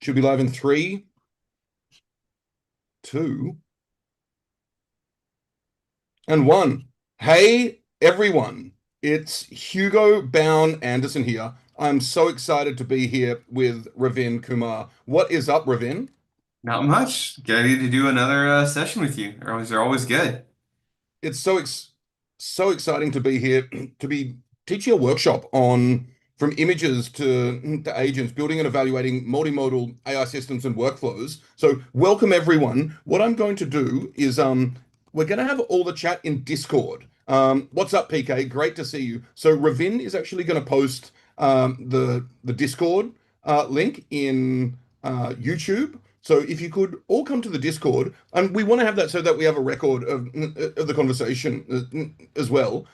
Should be live in three, two, and one. Hey, everyone. It's Hugo Bowne-Anderson here. I'm so excited to be here with Ravin Kumar. What is up, Ravin? Not much. Ready to do another session with you. They're always good. It's so exciting to be here to be teaching a workshop on from images to agents, building and evaluating multimodal AI systems and workflows. So welcome everyone. What I'm going to do is we're going to have all the chat in Discord. What's up, PK? Great to see you. So Ravin is actually going to post the Discord link in YouTube. So if you could all come to the Discord, and we want to have that so that we have a record of the conversation as well.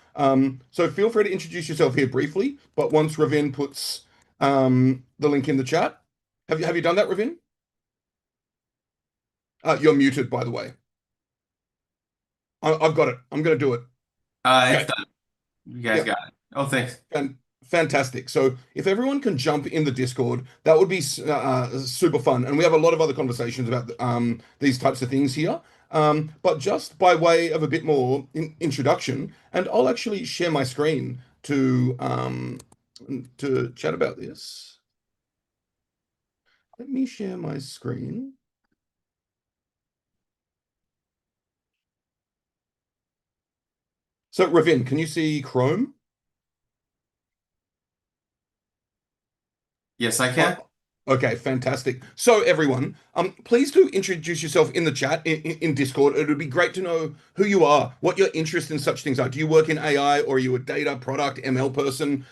So feel free to introduce yourself here briefly, but once Ravin puts the link in the chat, have you done that, Ravin? You're muted, by the way. I've got it. I'm going to do it. It's Okay. done. You guys Yep. got it. Oh, thanks. Fantastic. So if everyone can jump in the Discord, that would be super fun. And we have a lot of other conversations about these types of things here. But just by way of a bit more introduction, and I'll actually share my screen to chat about this. Let me share my screen. So Ravin, can you see Chrome? Yes, I Oh, can. okay, fantastic. So everyone, please do introduce yourself in the chat in Discord. It would be great to know who you are, what your interest in such things are. Do you work in AI or are you a data product ML person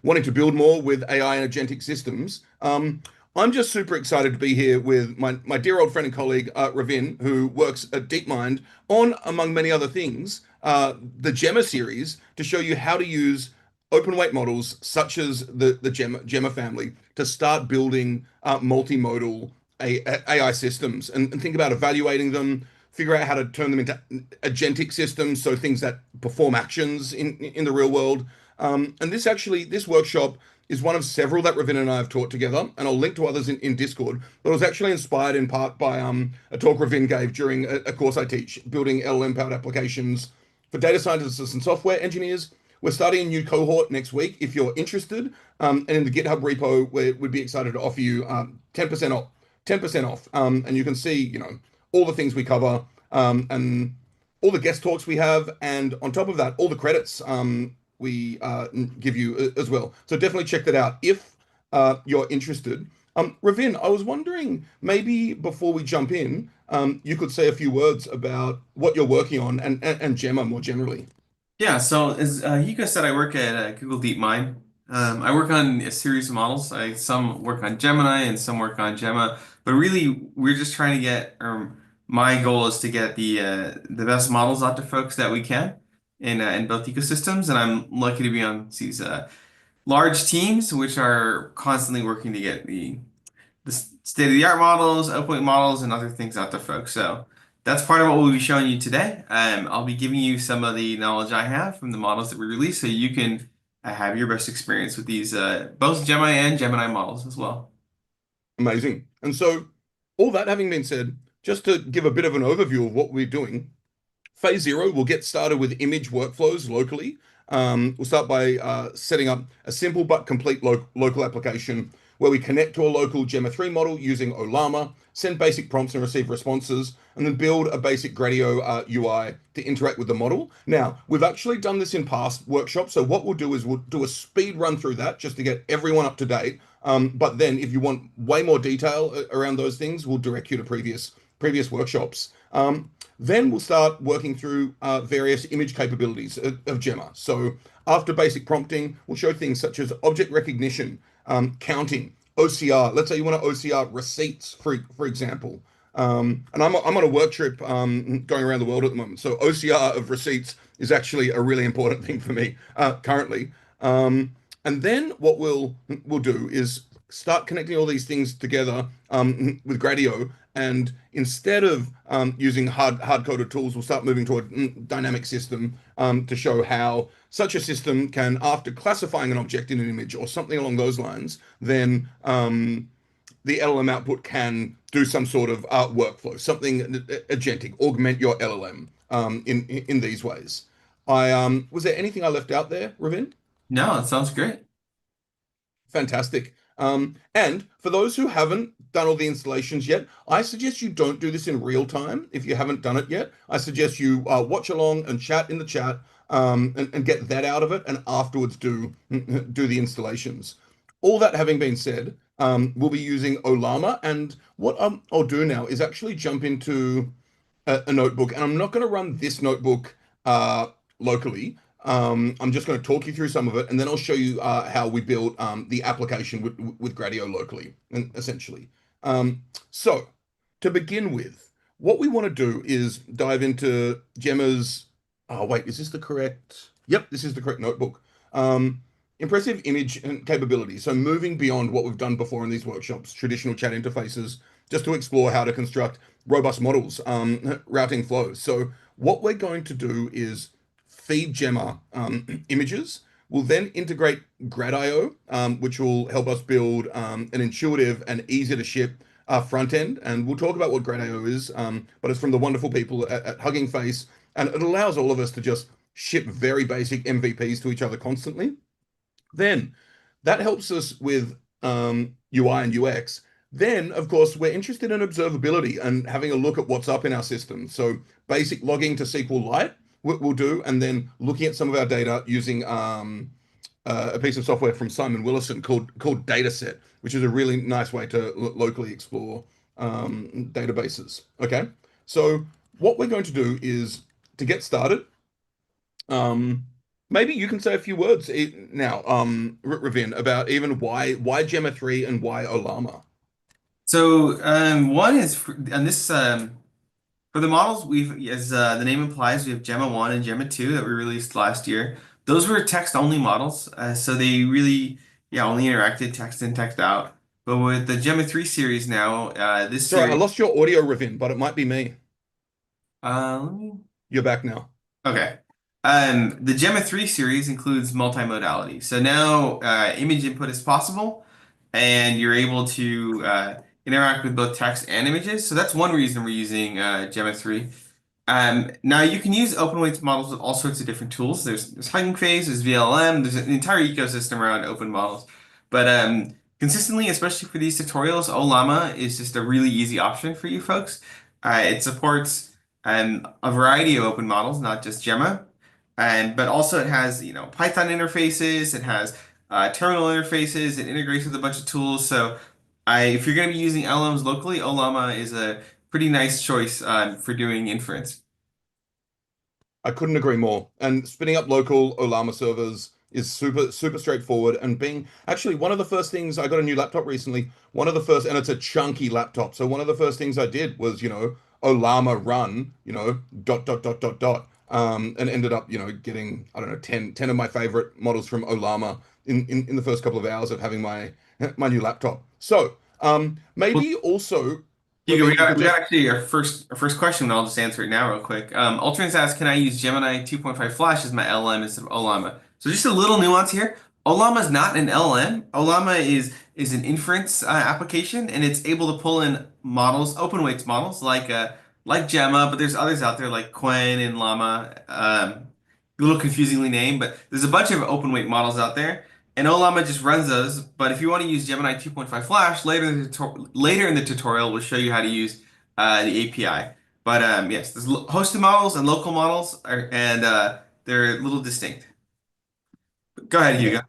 wanting to build more with AI and agentic systems? I'm just super excited to be here with my dear old friend and colleague, Ravin, who works at DeepMind on, among many other things, the Gemma series to show you how to use open weight models such as the Gemma family to start building multimodal AI systems and think about evaluating them, figure out how to turn them into agentic systems, so things that perform actions in the real world. And this workshop is one of several that Ravin and I have taught together, and I'll link to others in Discord. But it was actually inspired in part by a talk Ravin gave during a course I teach, building LLM-powered applications for data scientists and software engineers. We're starting a new cohort next week. If you're interested, and in the GitHub repo, we'd be excited to offer you 10% off. 10% off. And you can see, all the things we cover, and all the guest talks we have, and on top of that, all the credits we give you as well. So definitely check that out if you're interested. Ravin, I was wondering maybe before we jump in, you could say a few words about what you're working on and Gemma more generally. Yeah, so as Hugo said, I work at Google DeepMind. I work on a series of models. Some work on Gemini and some work on Gemma. But really, we're just trying to my goal is to get the best models out to folks that we can in both ecosystems. And I'm lucky to be on these large teams, which are constantly working to get the state-of-the-art models, open models, and other things out to folks. So that's part of what we'll be showing you today. I'll be giving you some of the knowledge I have from the models that we release so you can have your best experience with these both Gemini and Gemini models as well. Amazing. And so, all that having been said, just to give a bit of an overview of what we're doing, phase zero, we'll get started with image workflows locally. We'll start by setting up a simple but complete local application where we connect to a local Gemma 3 model using Olama, send basic prompts and receive responses, and then build a basic Gradio UI to interact with the model. Now, we've actually done this in past workshops, so what we'll do is we'll do a speed run through that just to get everyone up to date. But then, if you want way more detail around those things, we'll direct you to previous workshops. Then we'll start working through various image capabilities of Gemma. So after basic prompting, we'll show things such as object recognition, counting, OCR. Let's say you want to OCR receipts, for example. And I'm on a work trip going around the world at the moment. So OCR of receipts is actually a really important thing for me currently. And then what we'll do is start connecting all these things together with Gradio. And instead of using hard coded tools, we'll start moving to a dynamic system to show how such a system can, after classifying an object in an image or something along those lines, then the LLM output can do some sort of workflow, something agentic, augment your LLM in these ways. I Was there anything I left out there, Ravin? No, it sounds great. Fantastic. And for those who haven't done all the installations yet, I suggest you don't do this in real time if you haven't done it yet. I suggest you watch along and chat in the chat and get that out of it, and afterwards do the installations. All that having been said, we'll be using Olama, and what I'll do now is actually jump into a notebook, and I'm not going to run this notebook locally. I'm just going to talk you through some of it, and then I'll show you how we built the application with Gradio locally, and essentially. So, to begin with, what we want to do is dive into Gemma's. Oh, wait, is this the correct? Yep, this is the correct notebook. Impressive image and capability. So, moving beyond what we've done before in these workshops, traditional chat interfaces, just to explore how to construct robust models, routing flows. So, what we're going to do is feed Gemma images. We'll then integrate Gradio, which will help us build an intuitive and easy to ship front end. And we'll talk about what Gradio is, but it's from the wonderful people at Hugging Face. And it allows all of us to just ship very basic MVPs to each other constantly. Then that helps us with UI and UX. Then, of course, we're interested in observability and having a look at what's up in our system. So basic logging to SQLite we'll do, and then looking at some of our data using a piece of software from Simon Willison called Dataset, which is a really nice way to locally explore databases. Okay, so what we're going to do is to get started. Maybe you can say a few words now, Ravin, about even why Gemma 3 and why Olama. So one is and this for the models as the name implies, we have Gemma 1 and Gemma 2 that we released last year. Those were text only models, so they really only interacted text in, text out. But with the Gemma 3 series now, this Sorry, I series lost your audio, Ravin, but it might be me. let me You're back now. Okay. The Gemma 3 series includes multimodality. So now image input is possible, and you're able to interact with both text and images. So that's one reason we're using Gemma 3. Now you can use open weights models with all sorts of different tools. There's Hugging Face, there's VLM, there's an entire ecosystem around open models. But consistently, especially for these tutorials, Olama is just a really easy option for you folks. It supports a variety of open models, not just Gemma. But also it has, Python interfaces, it has terminal interfaces, it integrates with a bunch of tools. So if you're going to be using LLMs locally, Olama is a pretty nice choice for doing inference. I couldn't agree more. And spinning up local Olama servers is super straightforward. And being actually one of the first things, I got a new laptop recently. One of the first, and it's a chunky laptop. So one of the first things I did was, Olama run, dot. And ended up, getting, I don't know, 10 of my favorite models from Olama in the first couple of hours of having my new laptop. So maybe also, Hugo, Ravin, you could we got just actually our first question, and I'll just answer it now real quick. Ultrans asks, can I use Gemini 2.5 Flash as my LLM instead of Olama? So just a little nuance here. Olama is not an LLM. Olama is an inference application, and it's able to pull in models, open weights models like Gemma, but there's others out there like Quen and Llama. A little confusingly named, but there's a bunch of open weight models out there. And Olama just runs those, but if you want to use Gemini 2.5 Flash, later in the tutorial, we'll show you how to use the API. But yes, there's hosted models and local models, and they're a little distinct. Go ahead, yeah. Hugo.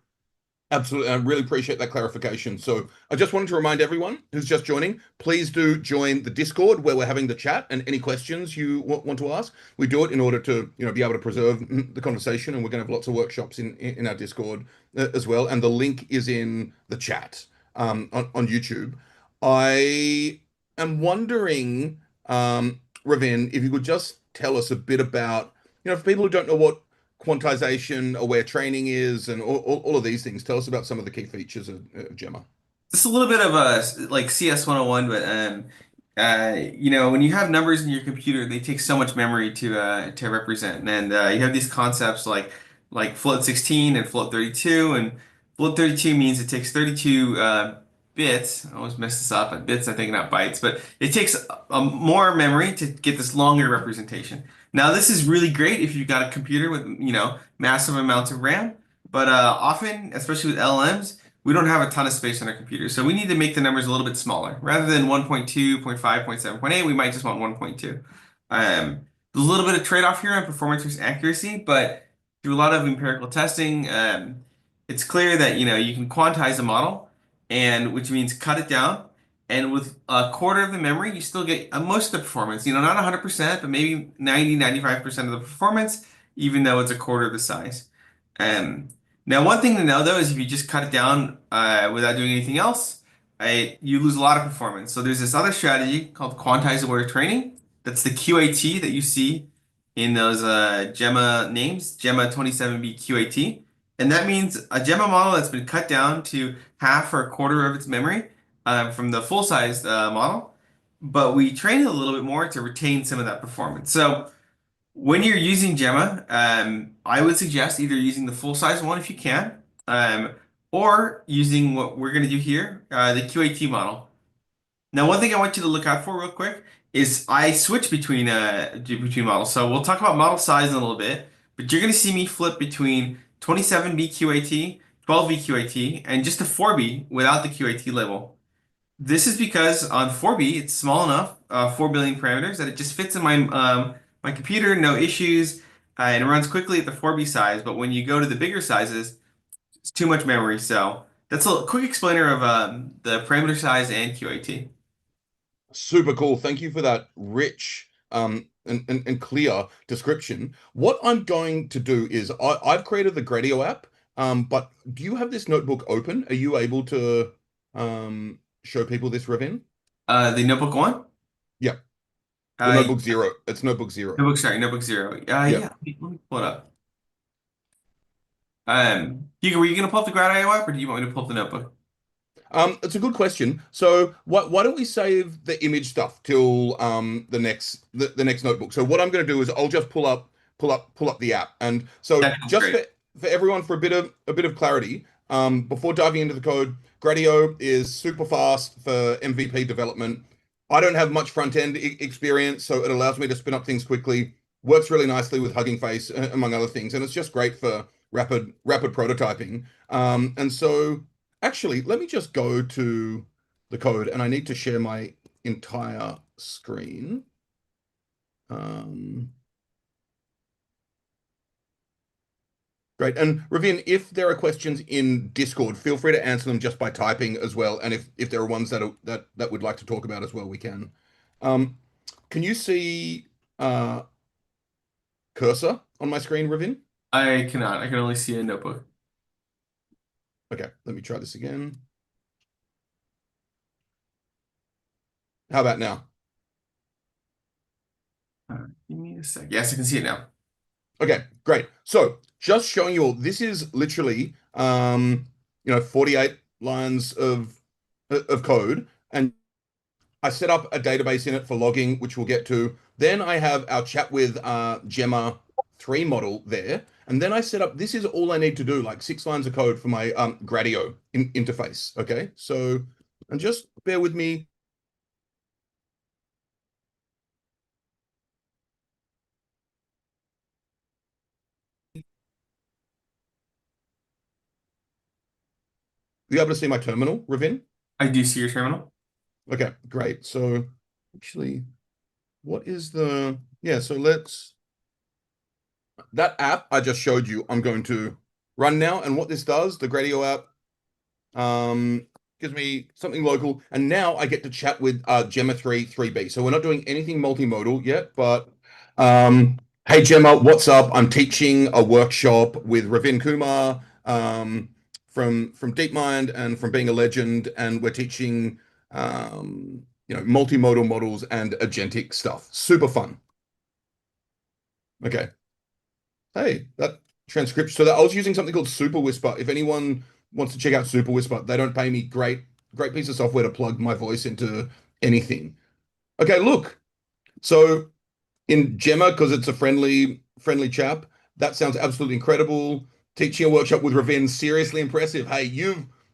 Absolutely. I really appreciate that clarification. So I just wanted to remind everyone who's just joining, please do join the Discord where we're having the chat, and any questions you want to ask, we do it in order to, be able to preserve the conversation. And we're going to have lots of workshops in our Discord as well. And the link is in the chat on YouTube. I am wondering, Ravin, if you could just tell us a bit about, for people who don't know what quantization or where training is and all of these things. Tell us about some of the key features of Gemma. Just a little bit of a like CS 101, but when you have numbers in your computer, they take so much memory to represent, and you have these concepts like float 16 and float 32, and float 32 means it takes 32 bits. I always mess this up at bits, I think, not bytes, but it takes more memory to get this longer representation. Now, this is really great if you've got a computer with, massive amounts of RAM, but often, especially with LLMs, we don't have a ton of space on our computer. So we need to make the numbers a little bit smaller. Rather than 1.2, 0.5, 0.7, 0.8, we might just want 1.2. There's a little bit of trade-off here on performance versus accuracy, but through a lot of empirical testing, it's clear that you can quantize a model, and which means cut it down. And with a quarter of the memory, you still get most of the performance. Not 100%, but maybe 90, 95% of the performance, even though it's a quarter of the size. Um, Now, one thing to know though is if you just cut it down without doing anything else, you lose a lot of performance. So there's this other strategy called quantizable training. That's the QAT that you see in those Gemma names, Gemma 27B QAT. And that means a Gemma model that's been cut down to half or a quarter of its memory from the full-sized model, but we train it a little bit more to retain some of that performance. So when you're using Gemma, I would suggest either using the full-size one if you can, or using what we're going to do here, the QAT model. Now, one thing I want you to look out for real quick is I switch between models. So we'll talk about model size in a little bit, but you're going to see me flip between 27B QAT, 12B QAT, and just a 4B without the QAT label. This is because on 4B, it's small enough, 4 billion parameters, that it just fits in my computer, no issues, and it runs quickly at the 4B size. But when you go to the bigger sizes, it's too much memory. So that's a quick explainer of the parameter size and QAT. Super cool. Thank you for that rich and clear description. What I'm going to do is I've created the Gradio app, but do you have this notebook open? Are you able to show people this, Ravin? The notebook one? Yeah, the Uh, notebook zero. It's notebook zero. notebook zero. Yeah. Yeah, let me pull it up. Hugo, were you gonna pull up the Gradio app, or do you want me to pull up the notebook? It's a good question. So why don't we save the image stuff till the next notebook? So what I'm going to do is I'll just pull up the app. And so That sounds just great. for everyone for a bit of clarity, before diving into the code, Gradio is super fast for MVP development. I don't have much front end experience, so it allows me to spin up things quickly. Works really nicely with Hugging Face, among other things, and it's just great for rapid prototyping. And so. Actually, let me just go to the code, and I need to share my entire screen. Great. And Ravin, if there are questions in Discord, feel free to answer them just by typing as well. And if there are ones that would like to talk about as well, we can. Um, can you see cursor on my screen, Ravin? I cannot. I can only see a notebook. Okay, let me try this again. How about now? Give me a sec. Yes, I can see it now. Okay, great. So just showing you all, this is literally 48 lines of code, and I set up a database in it for logging, which we'll get to. Then I have our chat with Gemma 3 model there. And then I set up, this is all I need to do, like 6 lines of code for my Gradio interface. Okay, so, and just bear with me. You able to see my terminal, Ravin? I do see your terminal. Okay, great. So actually, what is the, yeah, so let's, that app I just showed you, I'm going to run now. And what this does, the Gradio app, gives me something local. And now I get to chat with Gemma 3B. So we're not doing anything multimodal yet, but hey, Gemma, what's up? I'm teaching a workshop with Ravin Kumar from DeepMind and from Being a Legend. And we're teaching, multimodal models and agentic stuff. Super fun. Okay. Hey, that transcription. So that I was using something called Super Whisper. If anyone wants to check out Super Whisper, they don't pay me. Great piece of software to plug my voice into anything. Okay, look. So in Gemma, because it's a friendly chap, that sounds absolutely incredible. Teaching a workshop with Ravin, seriously impressive. Hey,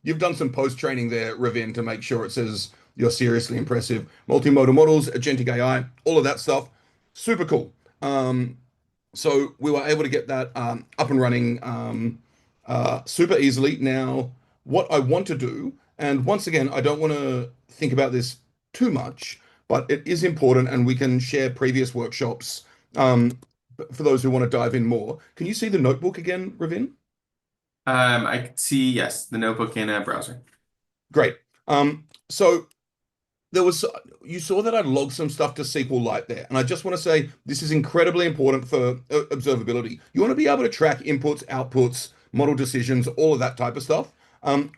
you've done some post training there, Ravin, to make sure it says you're seriously impressive. Multimodal models, agentic AI, all of that stuff, super cool. So we were able to get that up and running super easily. Now, what I want to do, and once again, I don't want to think about this too much, but it is important, and we can share previous workshops for those who want to dive in more. Can you see the notebook again, Ravin? I can see, yes, the notebook in a browser. Great. So there was you saw that I logged some stuff to SQLite there, and I just want to say this is incredibly important for observability. You want to be able to track inputs, outputs, model decisions, all of that type of stuff.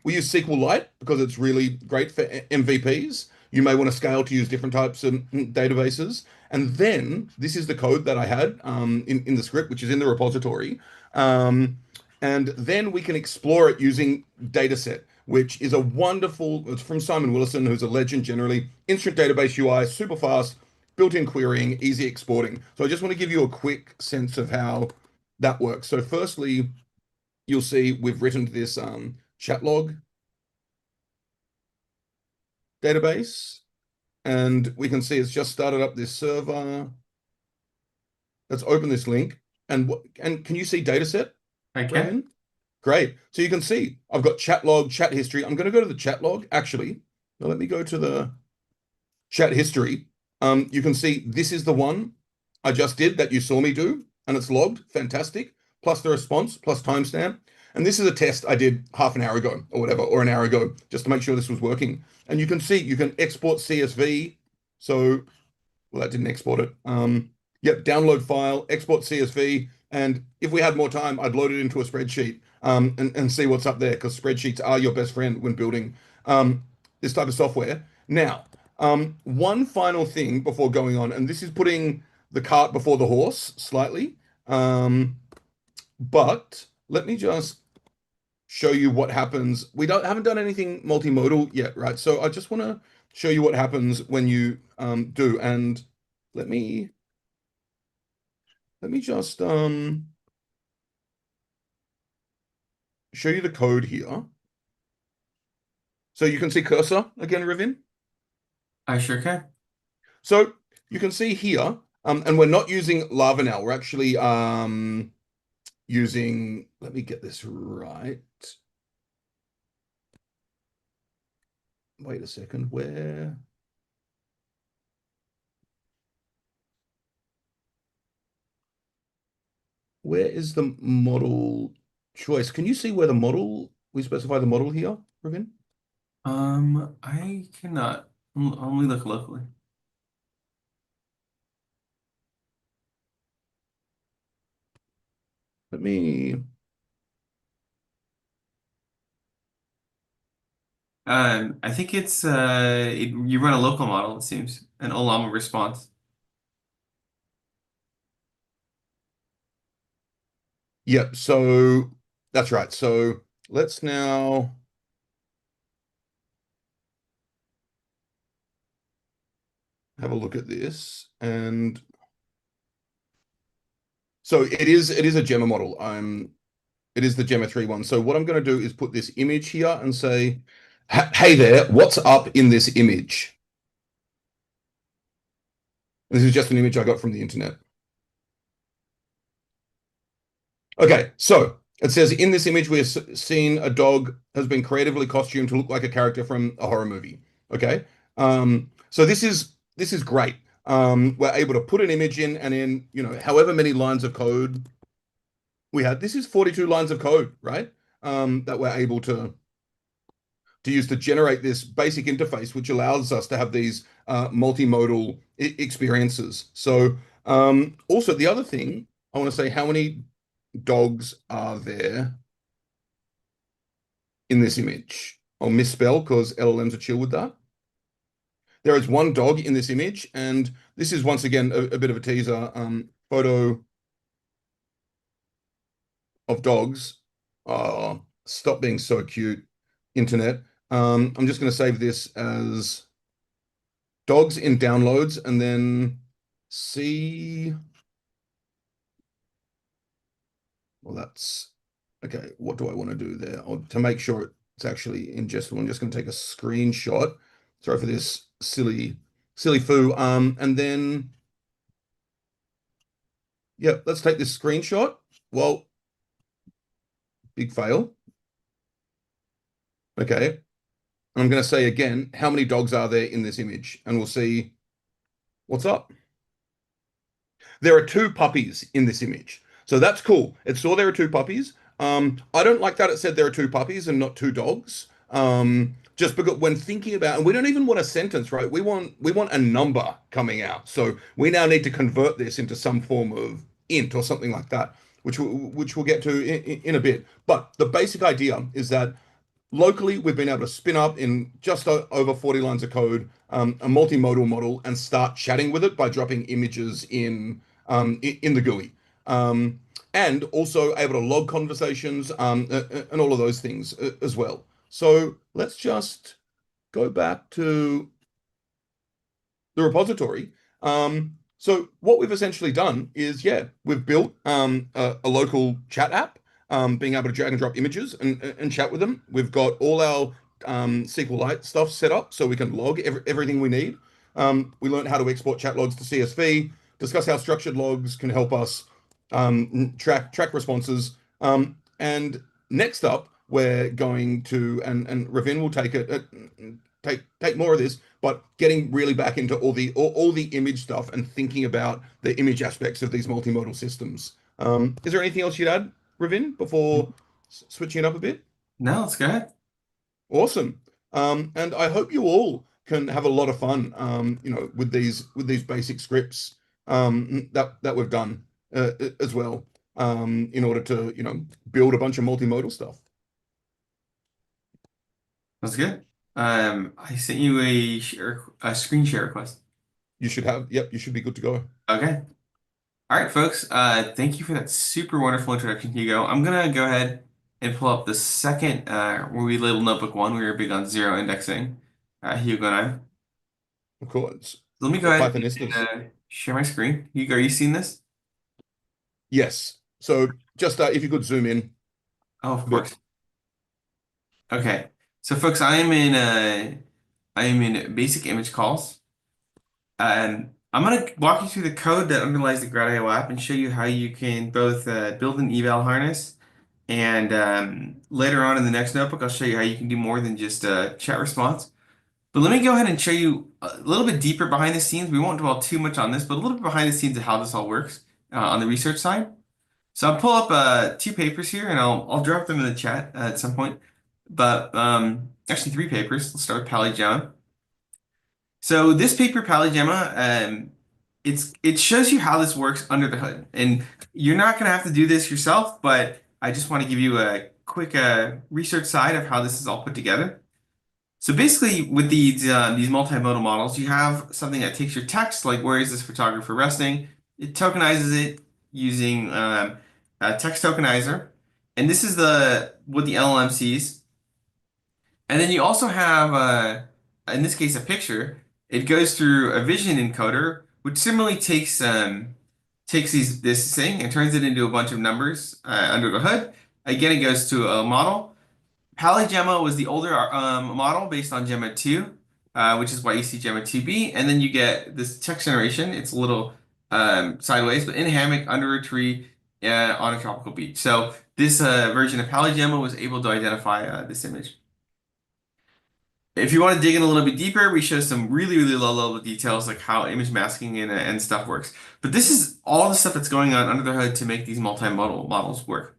We use SQLite because it's really great for MVPs. You may want to scale to use different types of databases. And then this is the code that I had in the script, which is in the repository. Um, and then we can explore it using dataset, which is a wonderful, it's from Simon Willison, who's a legend generally. Instant database UI, super fast, built-in querying, easy exporting. So I just want to give you a quick sense of how that works. So firstly, you'll see we've written this chat log database, and we can see it's just started up this server. Let's open this link. And can you see dataset, I can. Ravin? Great. So you can see I've got chat log, chat history. I'm going to go to the chat log. Actually, now let me go to the chat history. You can see this is the one I just did that you saw me do, and it's logged. Fantastic. Plus the response, plus timestamp. And this is a test I did half an hour ago or whatever, or an hour ago, just to make sure this was working. And you can see you can export CSV. So, well, that didn't export it. Yep, download file, export CSV. And if we had more time, I'd load it into a spreadsheet and see what's up there, because spreadsheets are your best friend when building this type of software. Now, one final thing before going on, and this is putting the cart before the horse slightly, but let me just show you what happens. We haven't done anything multimodal yet, right? So I just want to show you what happens when you do. And let me just show you the code here. So you can see cursor again, Ravin. I sure can. So you can see here, and we're not using lava now. We're actually using, let me get this right. Wait a second, where is the model choice? Can you see where the model, we specify the model here, Ravin? I cannot. Only look locally. Let me, I think it's you run a local model, it seems, an Ollama response. yep, so that's right. So let's now have a look at this. And so it is a Gemma model. It is the Gemma 3 one. So what I'm going to do is put this image here and say, hey there, what's up in this image? This is just an image I got from the internet. Okay, so it says in this image we're seeing a dog has been creatively costumed to look like a character from a horror movie. Okay, so this is great. We're able to put an image in, and in however many lines of code we had. This is 42 lines of code, right? That we're able to use to generate this basic interface, which allows us to have these multimodal experiences. So also the other thing I want to say, how many dogs are there in this image? I'll misspell because LLMs are chill with that. There is one dog in this image, and this is once again a bit of a teaser. Photo of dogs. Oh, stop being so cute, internet. I'm just going to save this as dogs in downloads, and then see. Well, that's okay. What do I want to do there? To make sure it It's actually ingestible. I'm just going to take a screenshot. Sorry for this silly foo. And then yeah, let's take this screenshot. Well, big fail. Okay. I'm going to say again, how many dogs are there in this image? And we'll see what's up. There are two puppies in this image. So that's cool. It saw there are two puppies. I don't like that it said there are two puppies and not two dogs. Just because when thinking about, and we don't even want a sentence, right? We want a number coming out. So we now need to convert this into some form of int or something like that, which we'll get to in a bit. But the basic idea is that locally, we've been able to spin up in just over 40 lines of code a multimodal model and start chatting with it by dropping images in the GUI. And also able to log conversations and all of those things as well. So let's just go back to the repository. So what we've essentially done is, yeah, we've built a local chat app, being able to drag and drop images and chat with them. We've got all our SQLite stuff set up so we can log everything we need. We learned how to export chat logs to CSV, discuss how structured logs can help us track responses. And next up, we're going to, and Ravin will take more of this, but getting really back into all the image stuff and thinking about the image aspects of these multimodal systems. Is there anything else you'd add, Ravin, before switching it up a bit? No, it's good. Awesome. And I hope you all can have a lot of fun, with these basic scripts that we've done as well, in order to, build a bunch of multimodal stuff. That's good. I sent you a screen share request. Yep, you should be good to go. Okay. All right, folks. Thank you for that super wonderful introduction, Hugo. I'm gonna go ahead and pull up the second where we labeled notebook one. We were big on zero indexing, Hugo and I. Of course. Let me go For ahead Pythonistas. and share my screen. Hugo, are you seeing this? Yes. So just if you could zoom in Oh, of a bit. course. Okay. So, folks, I am in basic image calls, and I'm gonna walk you through the code that underlies the Gradio app and show you how you can both build an eval harness, and later on in the next notebook, I'll show you how you can do more than just chat response. But let me go ahead and show you a little bit deeper behind the scenes. We won't dwell too much on this, but a little bit behind the scenes of how this all works on the research side. So I'll pull up two papers here, and I'll drop them in the chat at some point. But actually, three papers. Let's start with PalyGemma. So this paper, PalyGemma, it shows you how this works under the hood, and you're not going to have to do this yourself, but I just want to give you a quick research side of how this is all put together. So basically, with these multimodal models, you have something that takes your text, like where is this photographer resting? It tokenizes it using a text tokenizer, and this is what the LLM sees. And then you also have, in this case, a picture. It goes through a vision encoder, which similarly takes this thing and turns it into a bunch of numbers under the hood. Again, it goes to a model. PalyGemma was the older model based on Gemma 2, which is why you see Gemma 2B. And then you get this text generation. It's a little sideways, but in a hammock, under a tree, on a tropical beach. So this version of PalyGemma was able to identify this image. If you want to dig in a little bit deeper, we show some really, really low-level details like how image masking and stuff works. But this is all the stuff that's going on under the hood to make these multimodal models work.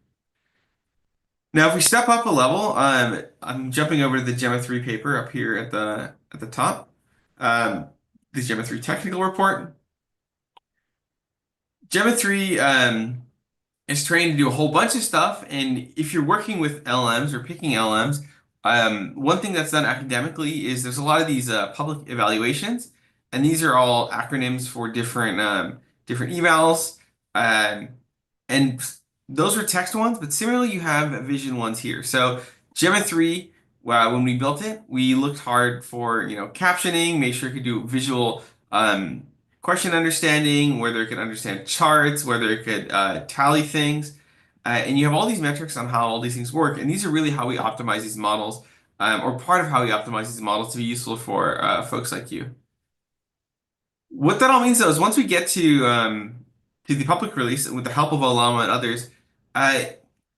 Now, if we step up a level, I'm jumping over to the Gemma 3 paper up here at the top. The Gemma 3 technical report. Gemma 3 is trained to do a whole bunch of stuff, and if you're working with LLMs or picking LLMs, one thing that's done academically is there's a lot of these public evaluations, and these are all acronyms for different evals, and those are text ones, but similarly you have vision ones here. So Gemma 3, when we built it, we looked hard for captioning, make sure it could do visual question understanding, whether it could understand charts, whether it could tally things. And you have all these metrics on how all these things work. And these are really how we optimize these models or part of how we optimize these models to be useful for folks like you. What that all means though is once we get to the public release with the help of Olama and others, uh,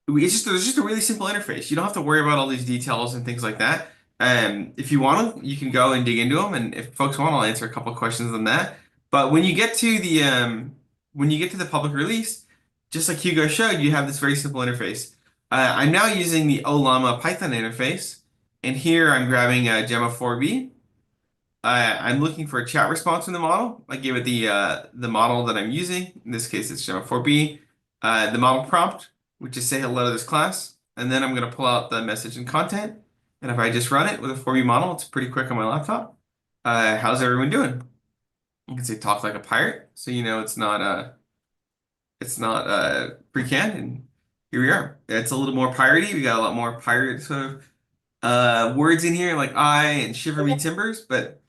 there's just a really simple interface. You don't have to worry about all these details and things like that. If you want to, you can go and dig into them, and if folks want, I'll answer a couple of questions on that. But when you get to the public release, just like Hugo showed, you have this very simple interface. I'm now using the Olama Python interface, and here I'm grabbing Gemma 4b. I'm looking for a chat response from the model. I give it the model that I'm using. In this case, it's Gemma 4b. The model prompt, which is say hello to this class. And then I'm going to pull out the message and content. And if I just run it with a 4b model, it's pretty quick on my laptop. How's everyone doing? You can say talk like a pirate. So you know it's not pre-canned. And here we are. It's a little more piratey. We got a lot more pirate sort of words in here like I and shiver me timbers, but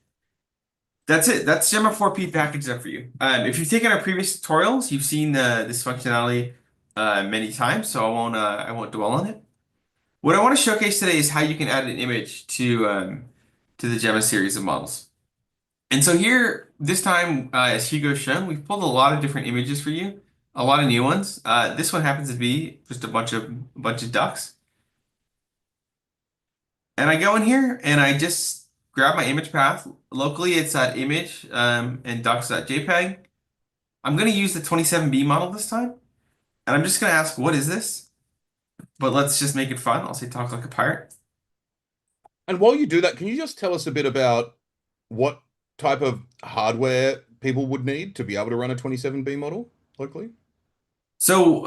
that's it. That's Gemma 4P packaged up for you. If you've taken our previous tutorials, you've seen this functionality many times, so I won't dwell on it. What I want to showcase today is how you can add an image to the Gemma series of models. And so here, this time, as Hugo's shown, we've pulled a lot of different images for you, a lot of new ones. This one happens to be just a bunch of ducks. And I go in here and I just grab my image path. Locally, it's at image and docs.jpg. I'm going to use the 27B model this time. And I'm just going to ask, what is this? But let's just make it fun. I'll say talk like a pirate. And while you do that, can you just tell us a bit about what type of hardware people would need to be able to run a 27B model locally? So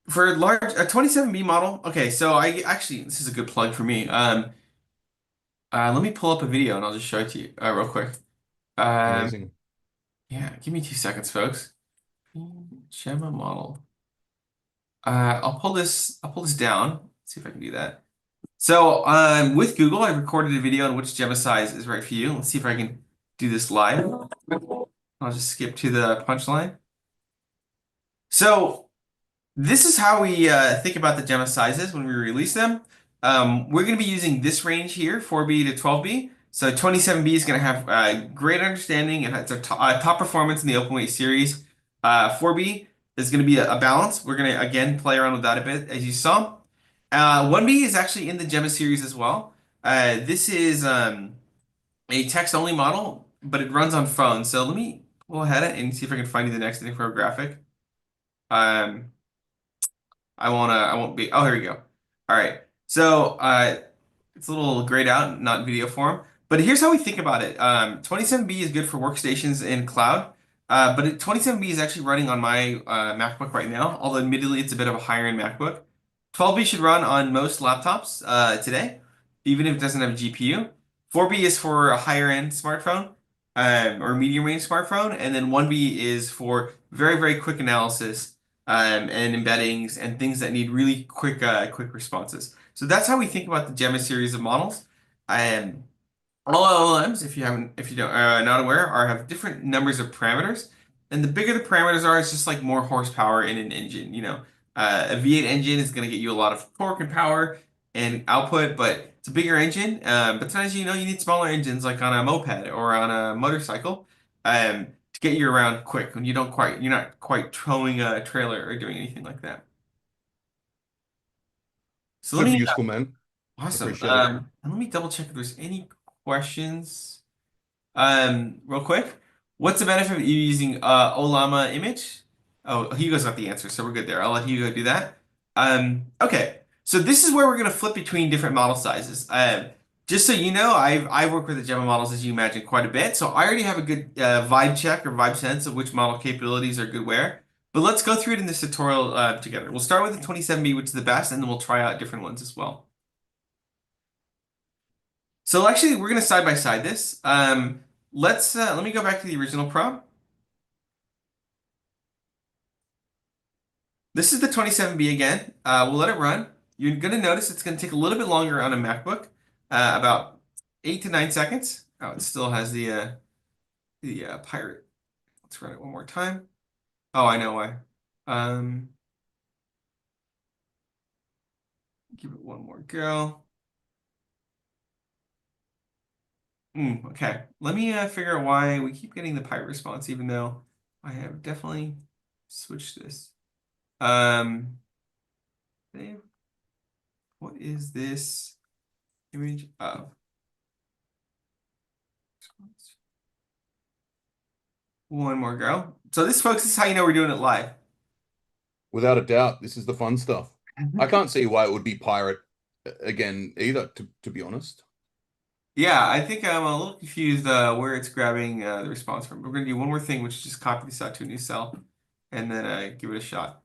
for a 27B model, okay, so I actually, this is a good plug for me. Let me pull up a video and I'll just show it to you real quick. Um, Amazing. yeah, give me 2 seconds, folks. Gemma model. I'll pull this down. See if I can do that. So with Google, I recorded a video on which Gemma size is right for you. Let's see if I can do this live. I'll just skip to the punchline. So this is how we think about the Gemma sizes when we release them. We're going to be using this range here, 4B to 12B. So 27B is going to have great understanding and it's a top performance in the open weight series. 4B is going to be a balance. We're going to, again, play around with that a bit, as you saw. 1B is actually in the Gemma series as well. This is a text-only model, but it runs on phone. So let me pull ahead and see if I can find you the next infographic. Um, I won't be, oh, here we go. All right. So it's a little grayed out, not in video form. But here's how we think about it. 27B is good for workstations in cloud. But 27B is actually running on my MacBook right now, although admittedly it's a bit of a higher end MacBook. 12B should run on most laptops today, even if it doesn't have a GPU. 4B is for a higher end smartphone or medium range smartphone, and then 1B is for very, very quick analysis and embeddings and things that need really quick responses. So that's how we think about the Gemma series of models. Um, all LLMs, if you don't not aware, have different numbers of parameters, and the bigger the parameters are, it's just like more horsepower in an engine. A V8 engine is going to get you a lot of torque and power and output, but it's a bigger engine. But sometimes you need smaller engines, like on a moped or on a motorcycle, to get you around quick when you're not quite towing a trailer or doing anything like that. So let Super me useful, man. awesome. Appreciate it. And let me double check if there's any questions. Real quick, what's the benefit of you using Olama image? Oh, Hugo's got the answer, so we're good there. I'll let Hugo do that. Okay, so this is where we're gonna flip between different model sizes. Just so you know, I've worked with the Gemma models, as you imagine, quite a bit, so I already have a good vibe check or vibe sense of which model capabilities are good where. But let's go through it in this tutorial together. We'll start with the 27B, which is the best, and then we'll try out different ones as well. So actually, we're gonna side by side this. Let me go back to the original prompt. This is the 27B again. We'll let it run. You're gonna notice it's gonna take a little bit longer on a MacBook, about 8 to 9 seconds. Oh, it still has the pirate. Let's run it one more time. Oh, I know why. Give it one more go. Okay. Let me figure out why we keep getting the pipe response, even though I have definitely switched this. Um, Dave, what is this image of? One more go. So this, folks, this is how you know we're doing it live. Without a doubt, this is the fun stuff. I can't see why it would be pirate again either, to be honest. Yeah, I think I'm a little confused where it's grabbing the response from. We're going to do one more thing, which is just copy this out to a new cell and then give it a shot.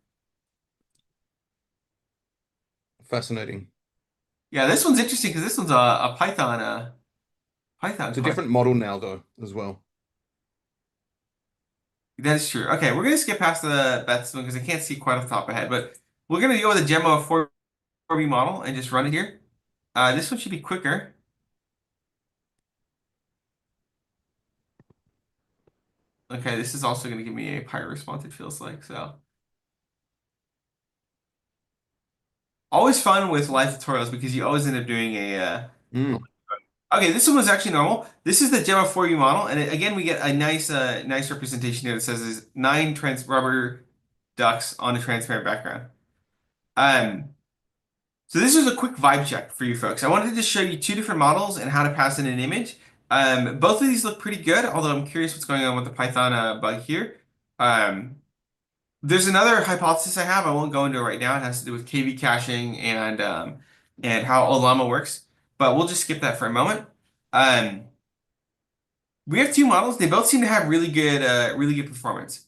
Fascinating. Yeah, this one's interesting because this one's a Python It's a question. different model now, though, as well. That is true. Okay, we're gonna skip past the Beth's one because I can't see quite off the top of my head, but we're gonna go with a Gemma 4B model and just run it here. This one should be quicker. Okay, this is also gonna give me a pirate response, it feels like. So always fun with live tutorials because you always end up doing Mm. okay, this one was actually normal. This is the Gemma 4B model, and again we get a nice representation here that says there's nine trans rubber ducks on a transparent background. Um, So this is a quick vibe check for you folks. I wanted to just show you two different models and how to pass in an image. Both of these look pretty good, although I'm curious what's going on with the Python bug here. Um, there's another hypothesis I have. I won't go into it right now. It has to do with KV caching and how Olama works, but we'll just skip that for a moment. Um, we have two models. They both seem to have really good performance.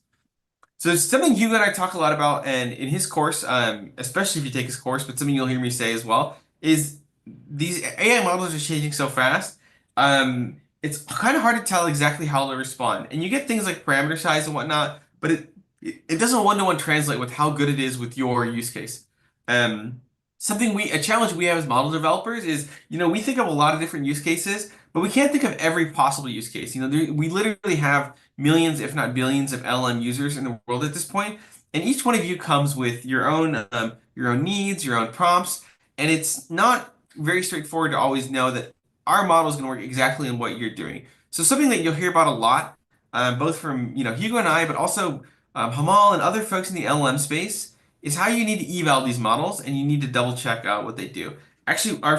So it's something Hugo and I talk a lot about, and in his course, especially if you take his course, but something you'll hear me say as well, is these AI models are changing so fast. It's kind of hard to tell exactly how they respond, and you get things like parameter size and whatnot, but it doesn't one-to-one translate with how good it is with your use case. Um, a challenge we have as model developers is, we think of a lot of different use cases, but we can't think of every possible use case. We literally have millions, if not billions, of LLM users in the world at this point, and each one of you comes with your own needs, your own prompts, and it's not very straightforward to always know that our model is going to work exactly in what you're doing. So something that you'll hear about a lot, both from Hugo and I, but also Hamal and other folks in the LLM space, is how you need to eval these models, and you need to double check out what they do. Actually, our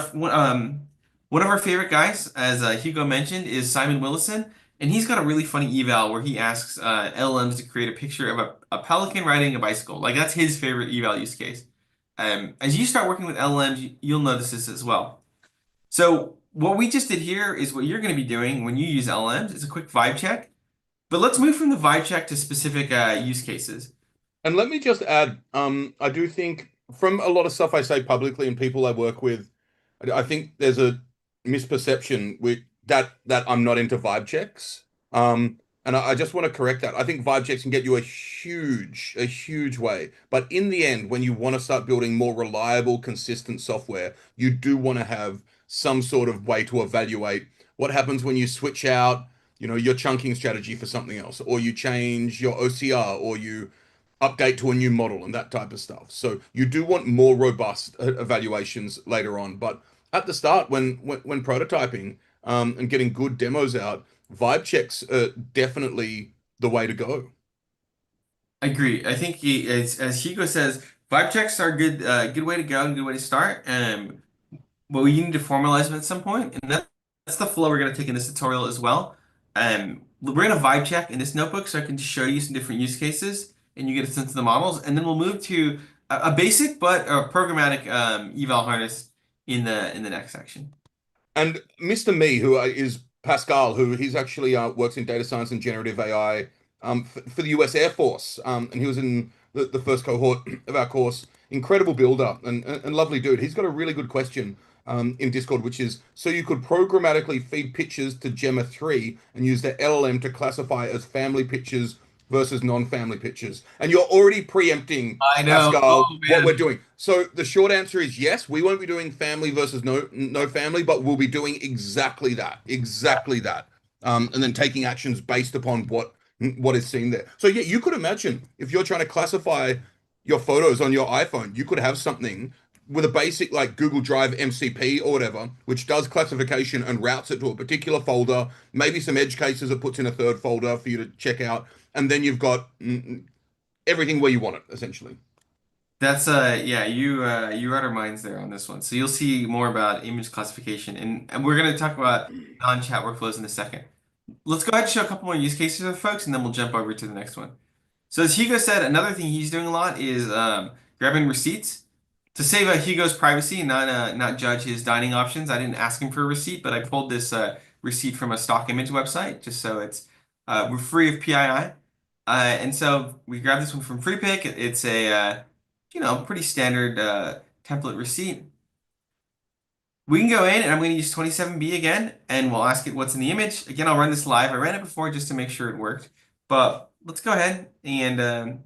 one of our favorite guys, as Hugo mentioned, is Simon Willison. And he's got a really funny eval where he asks LLMs to create a picture of a pelican riding a bicycle. Like that's his favorite eval use case. As you start working with LLMs, you'll notice this as well. So what we just did here is what you're going to be doing when you use LLMs. It's a quick vibe check. But let's move from the vibe check to specific use cases. And let me just add, I do think from a lot of stuff I say publicly and people I work with, I think there's a misperception with that I'm not into vibe checks. And I just want to correct that. I think vibe checks can get you a huge way. But in the end, when you want to start building more reliable, consistent software, you do want to have some sort of way to evaluate what happens when you switch out, your chunking strategy for something else, or you change your OCR, or you update to a new model and that type of stuff. So you do want more robust evaluations later on, but at the start, when prototyping and getting good demos out, vibe checks are definitely the way to go. I agree. I think as Hugo says, vibe checks are good way to go and good way to start. But we need to formalize them at some point, and that's the flow we're going to take in this tutorial as well. We're going to vibe check in this notebook so I can just show you some different use cases and you get a sense of the models, and then we'll move to a basic but a programmatic eval harness in the next section. And Mr. Me, who is Pascal, who he's actually works in data science and generative AI for the US Air Force. And he was in the first cohort of our course. Incredible builder and lovely dude. He's got a really good question in Discord, which is so you could programmatically feed pictures to Gemma 3 and use the LLM to classify as family pictures versus non-family pictures. And you're already preempting, I know. Pascal, Oh what we're man. doing. So the short answer is yes, we won't be doing family versus no family, but we'll be doing exactly that. Exactly that. And then taking actions based upon what is seen there. So yeah, you could imagine if you're trying to classify your photos on your iPhone, you could have something with a basic like Google Drive MCP or whatever, which does classification and routes it to a particular folder, maybe some edge cases it puts in a third folder for you to check out, and then you've got everything where you want it, essentially. That's yeah, you read our minds there on this one. So you'll see more about image classification, and we're gonna talk about non-chat workflows in a second. Let's go ahead and show a couple more use cases for folks, and then we'll jump over to the next one. So as Hugo said, another thing he's doing a lot is grabbing receipts to save Hugo's privacy and not judge his dining options. I didn't ask him for a receipt, but I pulled this receipt from a stock image website just so it's we're free of PII. And so we grabbed this one from FreePick. It's a pretty standard template receipt. We can go in and I'm going to use 27B again, and we'll ask it what's in the image. Again, I'll run this live. I ran it before just to make sure it worked, but let's go ahead and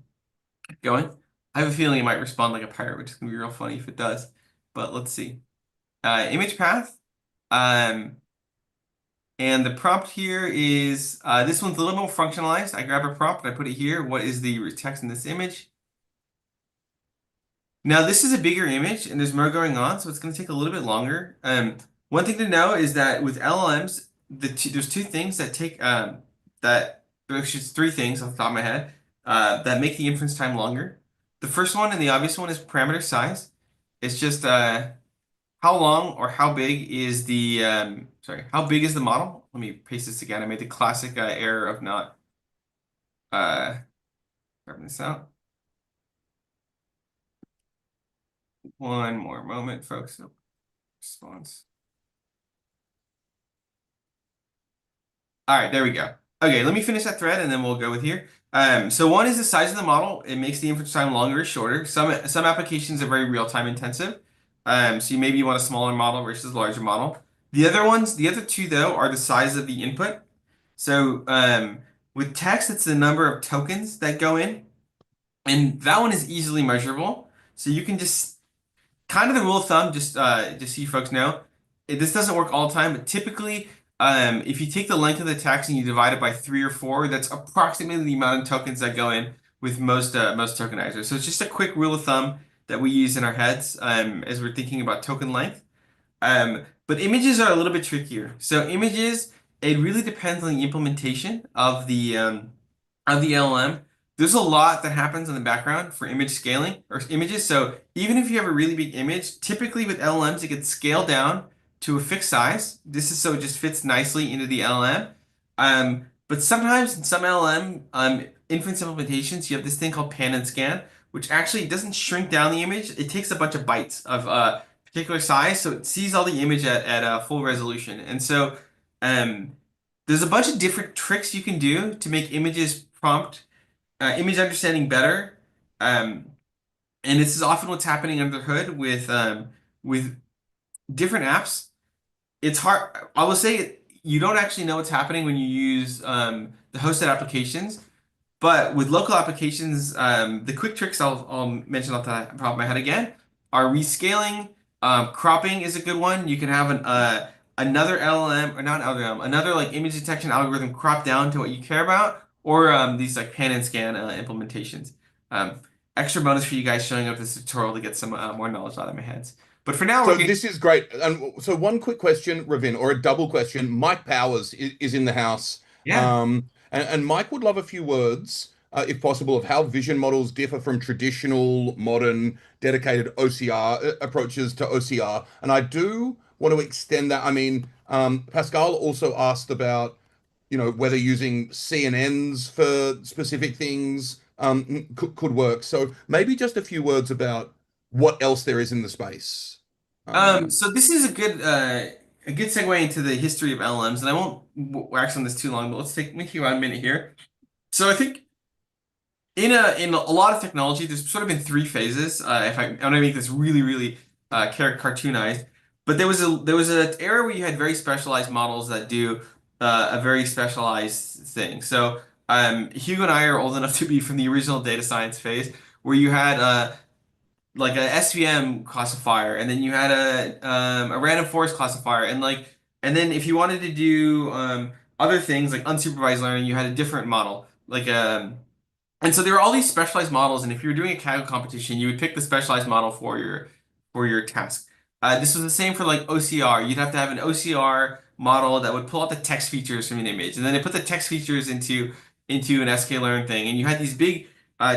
keep going. I have a feeling it might respond like a pirate, which is going to be real funny if it does, but let's see. Image path. And the prompt here is, this one's a little more functionalized. I grab a prompt and I put it here. What is the text in this image? Now this is a bigger image and there's more going on, so it's going to take a little bit longer. One thing to know is that with LLMs, there's two things that take there's just three things off the top of my head that make the inference time longer. The first one and the obvious one is parameter size. It's just how long or how big is the how big is the model? Let me paste this again. I made the classic error of not grabbing this out. One more moment, folks. Oh, response. All right, there we go. Okay, let me finish that thread and then we'll go with here. So one is the size of the model. It makes the inference time longer or shorter. Some applications are very real-time intensive. So maybe you want a smaller model versus a larger model. The other two though, are the size of the input. So with text, it's the number of tokens that go in, and that one is easily measurable. So you can just kind of the rule of thumb, just so you folks know, this doesn't work all the time, but typically, if you take the length of the text and you divide it by 3 or 4, that's approximately the amount of tokens that go in with most tokenizers. So it's just a quick rule of thumb that we use in our heads as we're thinking about token length. But images are a little bit trickier. So images, it really depends on the implementation of the LLM. There's a lot that happens in the background for image scaling or images. So even if you have a really big image, typically with LLMs, it gets scaled down to a fixed size. This is so it just fits nicely into the LLM. But sometimes in some LLM inference implementations, you have this thing called pan and scan, which actually doesn't shrink down the image. It takes a bunch of bytes of particular size, so it sees all the image at full resolution. And so there's a bunch of different tricks you can do to make image understanding better. And this is often what's happening under the hood with different apps. It's hard. I will say you don't actually know what's happening when you use the hosted applications. But with local applications, the quick tricks I'll mention off the top of my head again are rescaling. Cropping is a good one. You can have another LLM or not LLM, another like image detection algorithm crop down to what you care about, or these like pan and scan implementations. Extra bonus for you guys showing up this tutorial to get some more knowledge out of my heads. But for now, So this is great. And so one quick question, Ravin, or a double question. Mike Powers is in the house. yeah. And Mike would love a few words, if possible, of how vision models differ from traditional, modern, dedicated OCR approaches to OCR. And I do want to extend that. I mean, Pascal also asked about, whether using CNNs for specific things could work. So maybe just a few words about what else there is in the space. So this is a good segue into the history of LLMs, and I won't wax on this too long, but let's make you 1 minute here. So I think in a lot of technology, there's sort of been three phases. If I'm gonna make this really cartoonized, but there was an era where you had very specialized models that do a very specialized thing. So Hugo and I are old enough to be from the original data science phase, where you had like a SVM classifier, and then you had a random forest classifier, and then if you wanted to do other things like unsupervised learning, you had a different model. And so there were all these specialized models, and if you were doing a Kaggle competition, you would pick the specialized model for for your task. This was the same for like OCR. You'd have to have an OCR model that would pull out the text features from an image, and then it put the text features into an sklearn thing, and you had these big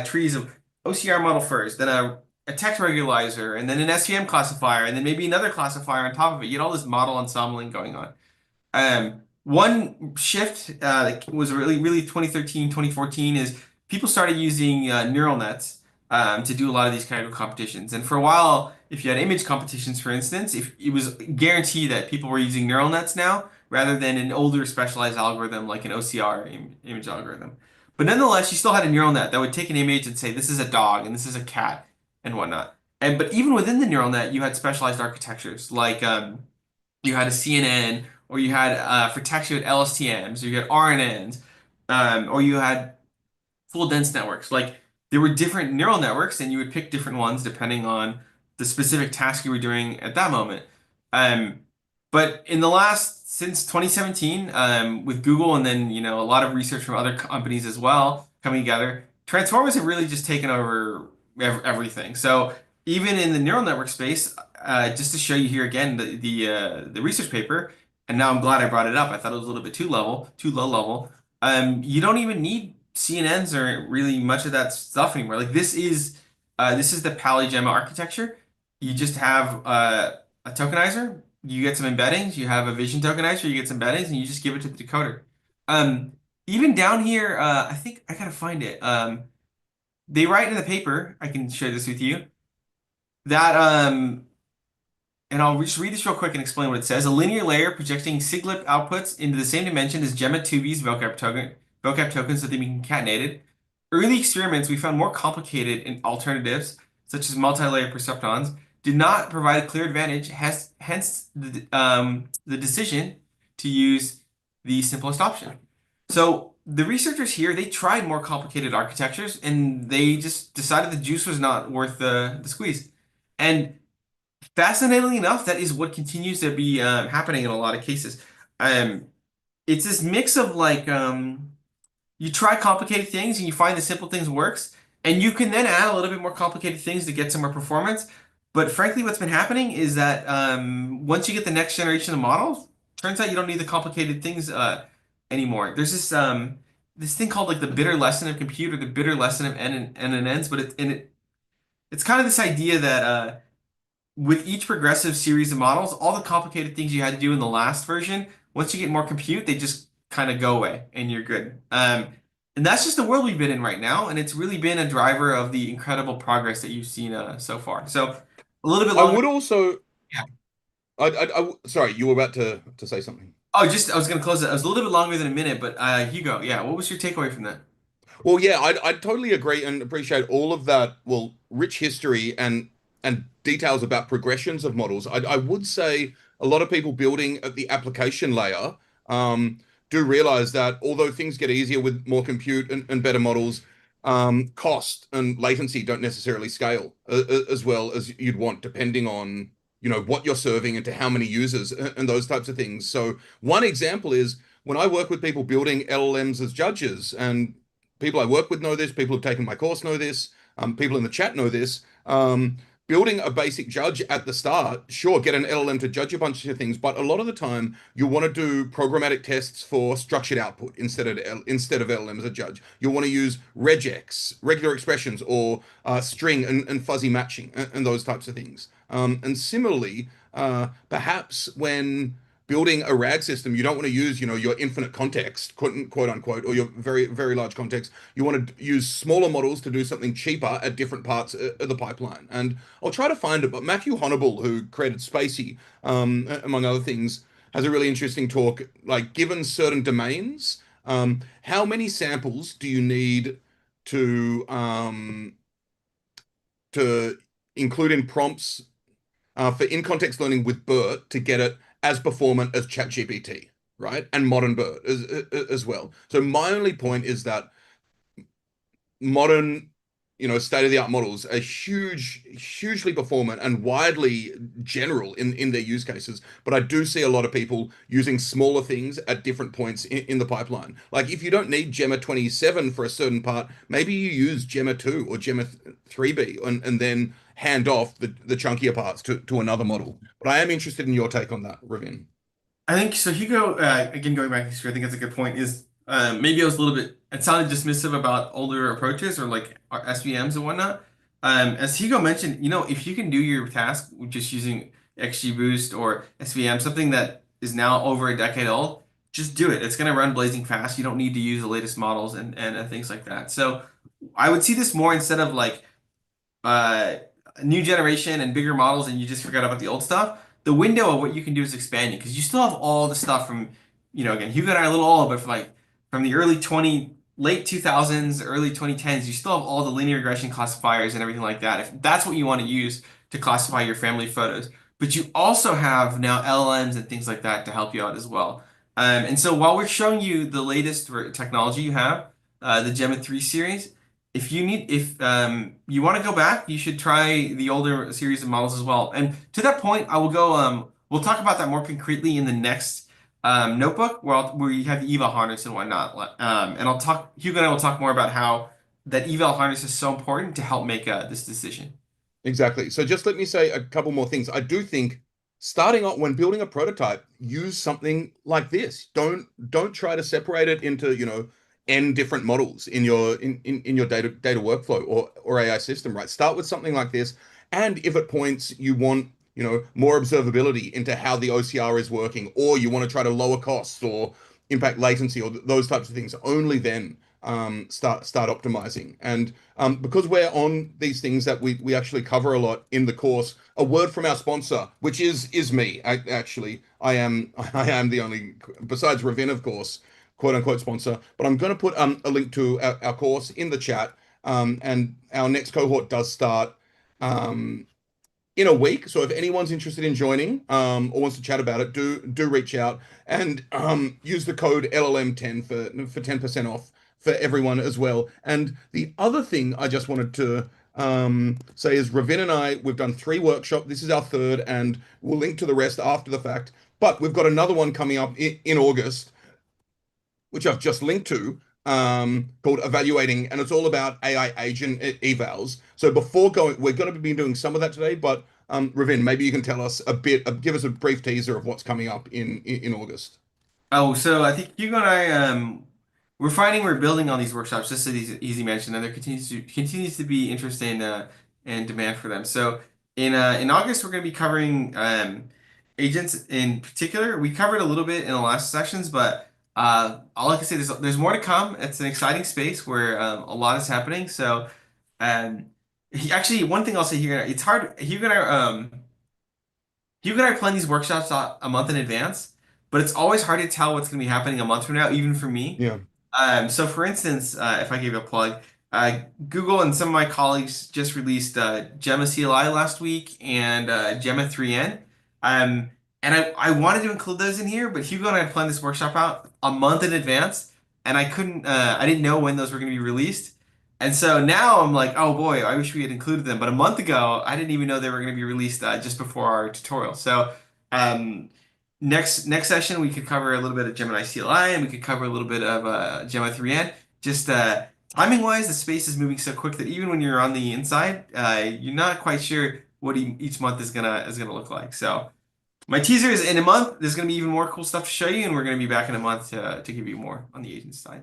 trees of OCR model first, then a text regularizer, and then an SVM classifier, and then maybe another classifier on top of it. You had all this model ensembling going on. One shift that was really 2013, 2014 is people started using neural nets to do a lot of these kind of competitions. And for a while, if you had image competitions, for instance, if it was guaranteed that people were using neural nets now rather than an older specialized algorithm like an OCR image algorithm. But nonetheless, you still had a neural net that would take an image and say, this is a dog and this is a cat and whatnot. But even within the neural net, you had specialized architectures like you had a CNN, or you had for text you had LSTMs, or you had RNNs, or you had full dense networks. Like there were different neural networks, and you would pick different ones depending on the specific task you were doing at that moment. Um, but in the last since 2017, with Google and then a lot of research from other companies as well coming together, transformers have really just taken over everything. So even in the neural network space, just to show you here again the research paper, and now I'm glad I brought it up. I thought it was a little bit too low level. You don't even need CNNs or really much of that stuff anymore. Like this is the Gemma architecture. You just have a tokenizer, you get some embeddings, you have a vision tokenizer, you get some embeddings, and you just give it to the decoder. Um, Even down here, I think I gotta find it. They write in the paper, I can share this with you, that and I'll just read this real quick and explain what it says. A linear layer projecting siglip outputs into the same dimension as Gemma 2V's vocab tokens so they can be concatenated. Early experiments we found more complicated in alternatives, such as multi-layer perceptrons, did not provide a clear advantage, hence the decision to use the simplest option. So the researchers here, they tried more complicated architectures and they just decided the juice was not worth the squeeze. And fascinatingly enough, that is what continues to be happening in a lot of cases. Um, it's this mix of like you try complicated things and you find the simple things works, and you can then add a little bit more complicated things to get some more performance. But frankly, what's been happening is that once you get the next generation of models, turns out you don't need the complicated things anymore. There's this thing called like the bitter lesson of compute or the bitter lesson of NNNs, but it's kind of this idea that with each progressive series of models, all the complicated things you had to do in the last version, once you get more compute, they just kind of go away and you're good. And that's just the world we've been in right now, and it's really been a driver of the incredible progress that you've seen so far. So a little bit I longer. would also, Yeah. sorry, you were about to say something. Oh, just I was going to close it. I was a little bit longer than a minute, but Hugo, yeah, what was your takeaway from that? Well, yeah, I'd totally agree and appreciate all of that. Well, rich history and details about progressions of models. I would say a lot of people building at the application layer um, do realize that although things get easier with more compute and better models, cost and latency don't necessarily scale as well as you'd want, depending on what you're serving and to how many users and those types of things. So one example is when I work with people building LLMs as judges, and people I work with know this, people who've taken my course know this, people in the chat know this. Building a basic judge at the start, sure, get an LLM to judge a bunch of things, but a lot of the time you want to do programmatic tests for structured output instead of LLM as a judge. You'll want to use regex, regular expressions, or string and fuzzy matching and those types of things. And similarly, perhaps when building a RAG system, you don't want to use, your infinite context, quote unquote, or your very, very large context. You want to use smaller models to do something cheaper at different parts of the pipeline. And I'll try to find it, but Matthew Honnibal, who created Spacey, among other things, has a really interesting talk. Like, given certain domains, how many samples do you need to to include in prompts for in-context learning with BERT to get it as performant as ChatGPT, right? And modern BERT as well. So my only point is that modern state-of-the-art models are hugely performant and widely general in their use cases. But I do see a lot of people using smaller things at different points in the pipeline. Like if you don't need Gemma 27 for a certain part, maybe you use Gemma 2 or Gemma 3B and then hand off the chunkier parts to another model. But I am interested in your take on that, Ravin. I think so. Hugo, again, going back to history, I think that's a good point. Is maybe I was a little bit, it sounded dismissive about older approaches or like SVMs and whatnot. As Hugo mentioned, if you can do your task with just using XGBoost or SVM, something that is now over a decade old, just do it. It's going to run blazing fast. You don't need to use the latest models and things like that. So I would see this more instead of like uh, new generation and bigger models and you just forgot about the old stuff, the window of what you can do is expanding because you still have all the stuff from, again, Hugo and I are a little old, but from the late 2000s, early 2010s, you still have all the linear regression classifiers and everything like that. If that's what you want to use to classify your family photos. But you also have now LLMs and things like that to help you out as well. And so while we're showing you the latest technology you have, the Gemma 3 series, if you want to go back, you should try the older series of models as well. And to that point, I will go. We'll talk about that more concretely in the next notebook, where you have the eval harness and whatnot. And Hugo and I will talk more about how that eval harness is so important to help make this decision. Exactly. So just let me say a couple more things. I do think starting out when building a prototype, use something like this. Don't try to separate it into, n different models in your data workflow or AI system, right? Start with something like this. And if at points you want, more observability into how the OCR is working, or you want to try to lower costs or impact latency or those types of things, only then start optimizing. And because we're on these things that we actually cover a lot in the course, a word from our sponsor, which is me. I am the only, besides Ravin, of course, quote unquote sponsor. But I'm going to put a link to our course in the chat. And our next cohort does start um, in a week. So if anyone's interested in joining or wants to chat about it, do reach out and use the code LLM10 for 10% off for everyone as well. And the other thing I just wanted to say is Ravin and I, we've done 3 workshops. This is our third, and we'll link to the rest after the fact. But we've got another one coming up in August, which I've just linked to, called Evaluating, and it's all about AI agent evals. So before going, we're going to be doing some of that today, but Ravin, maybe you can tell us a bit, give us a brief teaser of what's coming up in August. Oh, so I think Hugo and I, we're finding we're building on these workshops, just as Easy mentioned, and there continues to be interest and demand for them. So in August, we're going to be covering agents in particular. We covered a little bit in the last sessions, but all I can say is there's more to come. It's an exciting space where a lot is happening. So actually, one thing I'll say here, it's hard. Hugo and I plan these workshops a month in advance, but it's always hard to tell what's going to be happening a month from now, even for me. Yeah. So for instance, if I gave a plug, Google and some of my colleagues just released Gemma CLI last week and Gemma 3N. And I wanted to include those in here, but Hugo and I had planned this workshop out a month in advance, and I didn't know when those were going to be released. And so now I'm like, oh boy, I wish we had included them. But a month ago, I didn't even know they were going to be released just before our tutorial. So um, next session, we could cover a little bit of Gemini CLI and we could cover a little bit of Gemma 3N. Just timing wise, the space is moving so quick that even when you're on the inside, you're not quite sure what each month is gonna look like. So my teaser is in a month. There's gonna be even more cool stuff to show you, and we're gonna be back in a month to give you more on the agent side.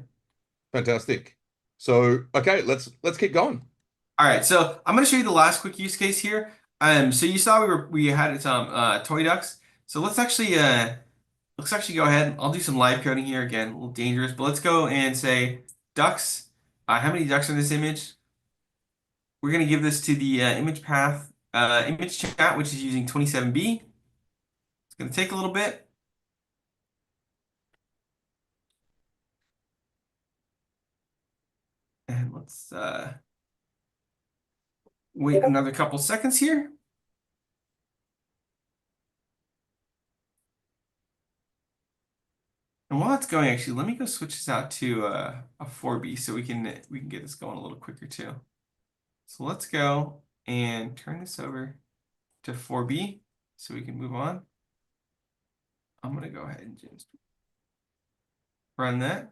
Fantastic. So okay, let's keep going. All right, so I'm gonna show you the last quick use case here. So you saw we had some toy ducks. So let's actually go ahead. I'll do some live coding here again, a little dangerous, but let's go and say ducks. How many ducks are in this image? We're gonna give this to the image path image chat, which is using 27B. It's gonna take a little bit. And let's wait another couple seconds here. And while it's going, actually, let me go switch this out to a 4B so we can get this going a little quicker too. So let's go and turn this over to 4B so we can move on. I'm gonna go ahead and just run that.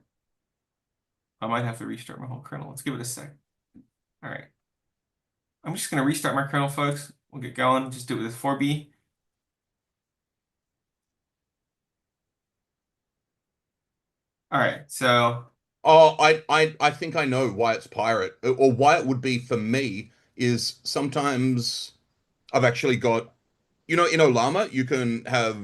I might have to restart my whole kernel. Let's give it a sec. All right. I'm just gonna restart my kernel, folks. We'll get going. Just do it with 4B. All right. So Oh, I think I know why it's pirate, or why it would be for me is sometimes I've actually got, in Olama, you can have,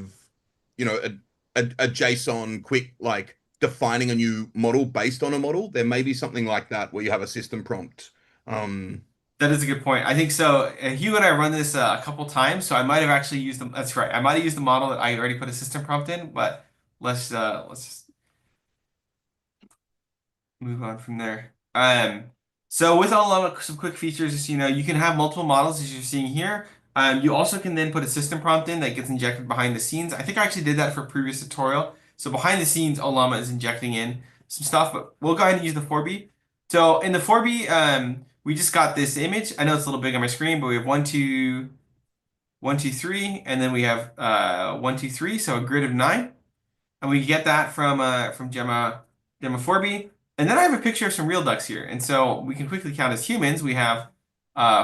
a JSON quick, like defining a new model based on a model. There may be something like that where you have a system prompt. Um, that is a good point. I think so. Hugo and I run this a couple times, so I might have actually used them. That's right. I might have used the model that I already put a system prompt in, but let's just move on from there. So with LLM, some quick features is, you can have multiple models as you're seeing here. You also can then put a system prompt in that gets injected behind the scenes. I think I actually did that for a previous tutorial. So behind the scenes, Olama is injecting in some stuff, but we'll go ahead and use the 4B. So in the 4B, we just got this image. I know it's a little big on my screen, but we have 1, 2, 3, and then we have 1, 2, 3, so a grid of 9. And we get that from Gemma 4B. And then I have a picture of some real ducks here. And so we can quickly count as humans. We have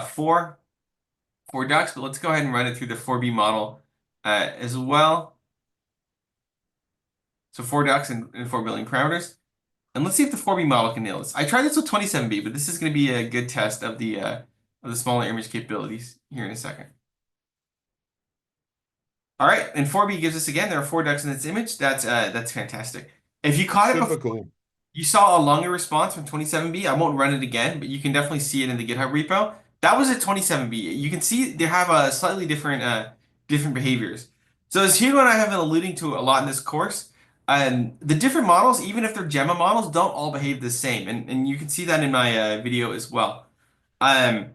four ducks, but let's go ahead and run it through the 4B model as well. So 4 ducks and 4 billion parameters. And let's see if the 4B model can nail this. I tried this with 27B, but this is going to be a good test of the smaller image capabilities here in a second. All right, and 4B gives us again, there are 4 ducks in this image. That's fantastic. If you caught it Super before, cool. you saw a longer response from 27B. I won't run it again, but you can definitely see it in the GitHub repo. That was at 27B. You can see they have a slightly different behaviors. So as Hugo and I have been alluding to a lot in this course, and the different models, even if they're Gemma models, don't all behave the same, and you can see that in my video as well. Um,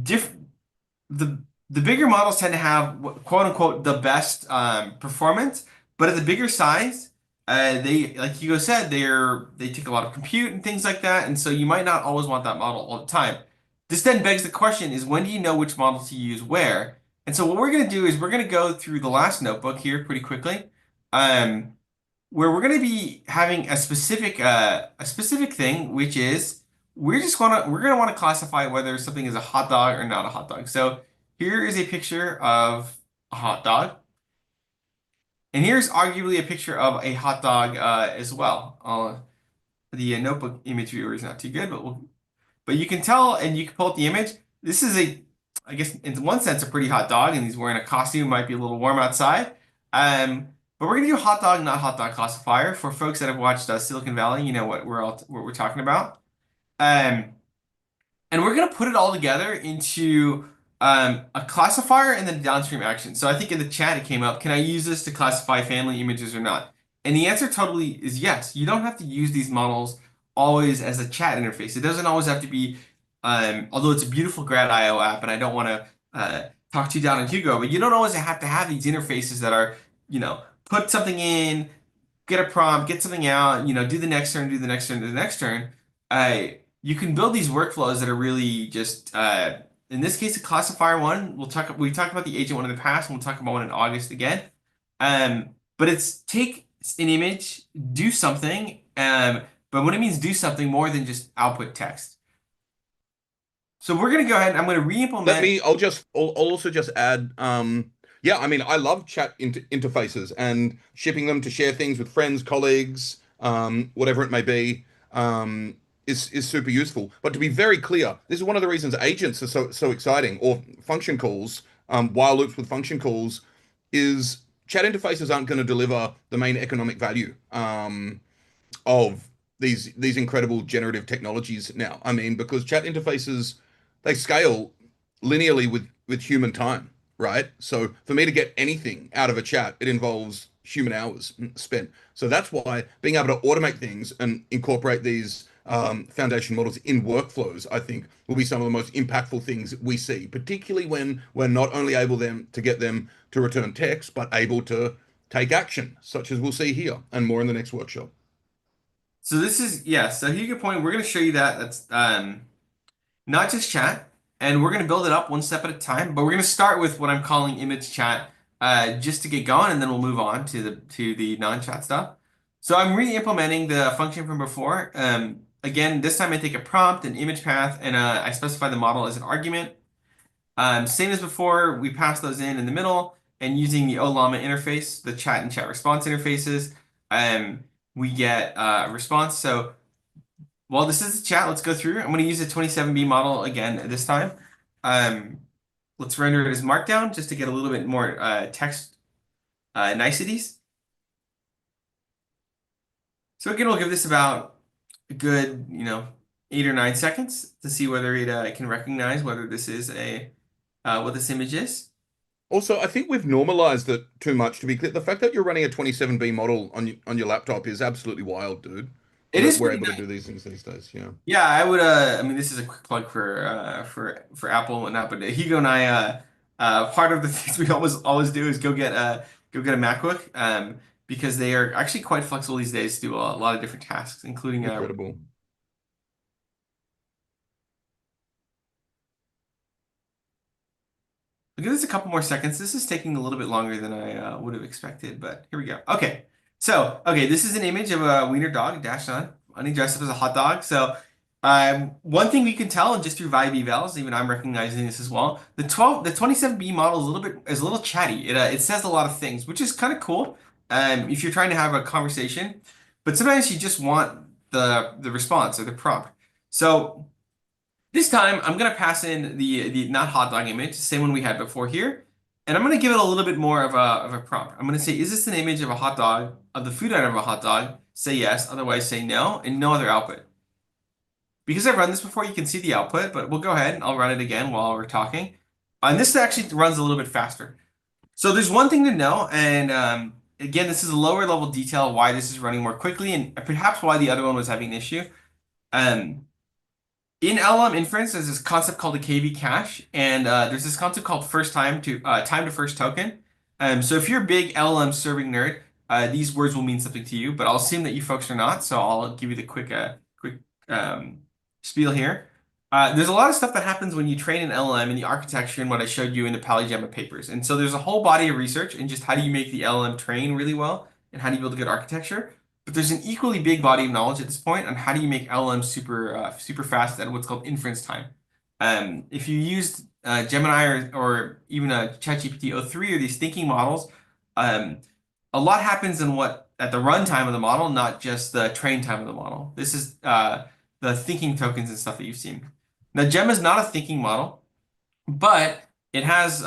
diff the the bigger models tend to have quote unquote the best performance, but at the bigger size, they like Hugo said, they take a lot of compute and things like that, and so you might not always want that model all the time. This then begs the question: is when do you know which model to use where? And so what we're going to do is we're going to go through the last notebook here pretty quickly, um, where we're going to be having a specific thing, which is we're going to want to classify whether something is a hot dog or not a hot dog. So here is a picture of a hot dog, and here's arguably a picture of a hot dog as well. The notebook image viewer is not too good, but you can tell, and you can pull up the image. This is I guess in one sense, a pretty hot dog, and he's wearing a costume. Might be a little warm outside. But we're gonna do hot dog, not hot dog classifier. For folks that have watched Silicon Valley, you know what we're talking about. Um, and we're going to put it all together into a classifier and then a downstream action. So I think in the chat it came up, can I use this to classify family images or not? And the answer totally is yes. You don't have to use these models always as a chat interface. It doesn't always have to be, although it's a beautiful Gradio app, and I don't want to talk to you down on Hugo, but you don't always have to have these interfaces that are, put something in, get a prompt, get something out, do the next turn, do the next turn, do the next turn. You can build these workflows that are really just, in this case, a classifier one. We talked about the agent one in the past, and we'll talk about one in August again. But it's take an image, do something, but what it means do something more than just output text. So we're going to go ahead and I'm going to re-implement. I'll also just add, yeah, I mean, I love chat interfaces and shipping them to share things with friends, colleagues, whatever it may be, is super useful. But to be very clear, this is one of the reasons agents are so exciting, or function calls, while loops with function calls, is chat interfaces aren't going to deliver the main economic value. Of these incredible generative technologies now. I mean, because chat interfaces, they scale linearly with human time, right? So for me to get anything out of a chat, it involves human hours spent. So that's why being able to automate things and incorporate these foundation models in workflows, I think, will be some of the most impactful things we see, particularly when we're not only able to get them to return text, but able to take action, such as we'll see here and more in the next workshop. So this is, yeah, so here's your point. We're going to show you that. That's not just chat. and we're going to build it up one step at a time. But we're going to start with what I'm calling image chat, just to get going, and then we'll move on to the non-chat stuff. So I'm re-implementing the function from before. Again, this time I take a prompt, an image path, and I specify the model as an argument. Same as before, we pass those in the middle, and using the OLLAMA interface, the chat and chat response interfaces, we get a response. So while this is the chat, let's go through. I'm going to use a 27B model again this time. Let's render it as Markdown just to get a little bit more text niceties. So again, we'll give this about a good, 8 or 9 seconds to see whether it can recognize whether this is what this image is. Also, I think we've normalized it too much, to be clear. The fact that you're running a 27B model on your laptop is absolutely wild, dude. It That is we're pretty able to nice. do these things these days. Yeah. Yeah, I would. I mean, this is a quick plug for Apple and whatnot. But Hugo and I, part of the things we always do is go get a MacBook, because they are actually quite flexible these days to do a lot of different tasks, including Incredible. I'll give this a couple more seconds. This is taking a little bit longer than I would have expected, but here we go. Okay. So, okay, this is an image of a wiener dog dashed on, honey dressed up as a hot dog. So, one thing we can tell, and just through vibe evals, even I'm recognizing this as well. The 27B model is a little chatty. It says a lot of things, which is kind of cool. If you're trying to have a conversation, but sometimes you just want the response or the prompt. So. This time, I'm going to pass in the not hot dog image, the same one we had before here. And I'm going to give it a little bit more of a prompt. I'm going to say, is this an image of a hot dog, of the food item of a hot dog? Say yes, otherwise say no, and no other output. Because I've run this before, you can see the output, but we'll go ahead and I'll run it again while we're talking. And this actually runs a little bit faster. So there's one thing to know, and again, this is a lower level detail why this is running more quickly, and perhaps why the other one was having an issue. Um, In LLM inference, there's this concept called a KV cache, and there's this concept called time to first token. So if you're a big LLM serving nerd, these words will mean something to you, but I'll assume that you folks are not, so I'll give you the quick spiel here. There's a lot of stuff that happens when you train an LLM in the architecture and what I showed you in the PalyGemma papers. And so there's a whole body of research in just how do you make the LLM train really well and how do you build a good architecture. But there's an equally big body of knowledge at this point on how do you make LLMs super fast at what's called inference time. If you used Gemini or even a ChatGPT o3 or these thinking models, a lot happens at the runtime of the model, not just the train time of the model. This is the thinking tokens and stuff that you've seen. Now, Gemma is not a thinking model, but it has,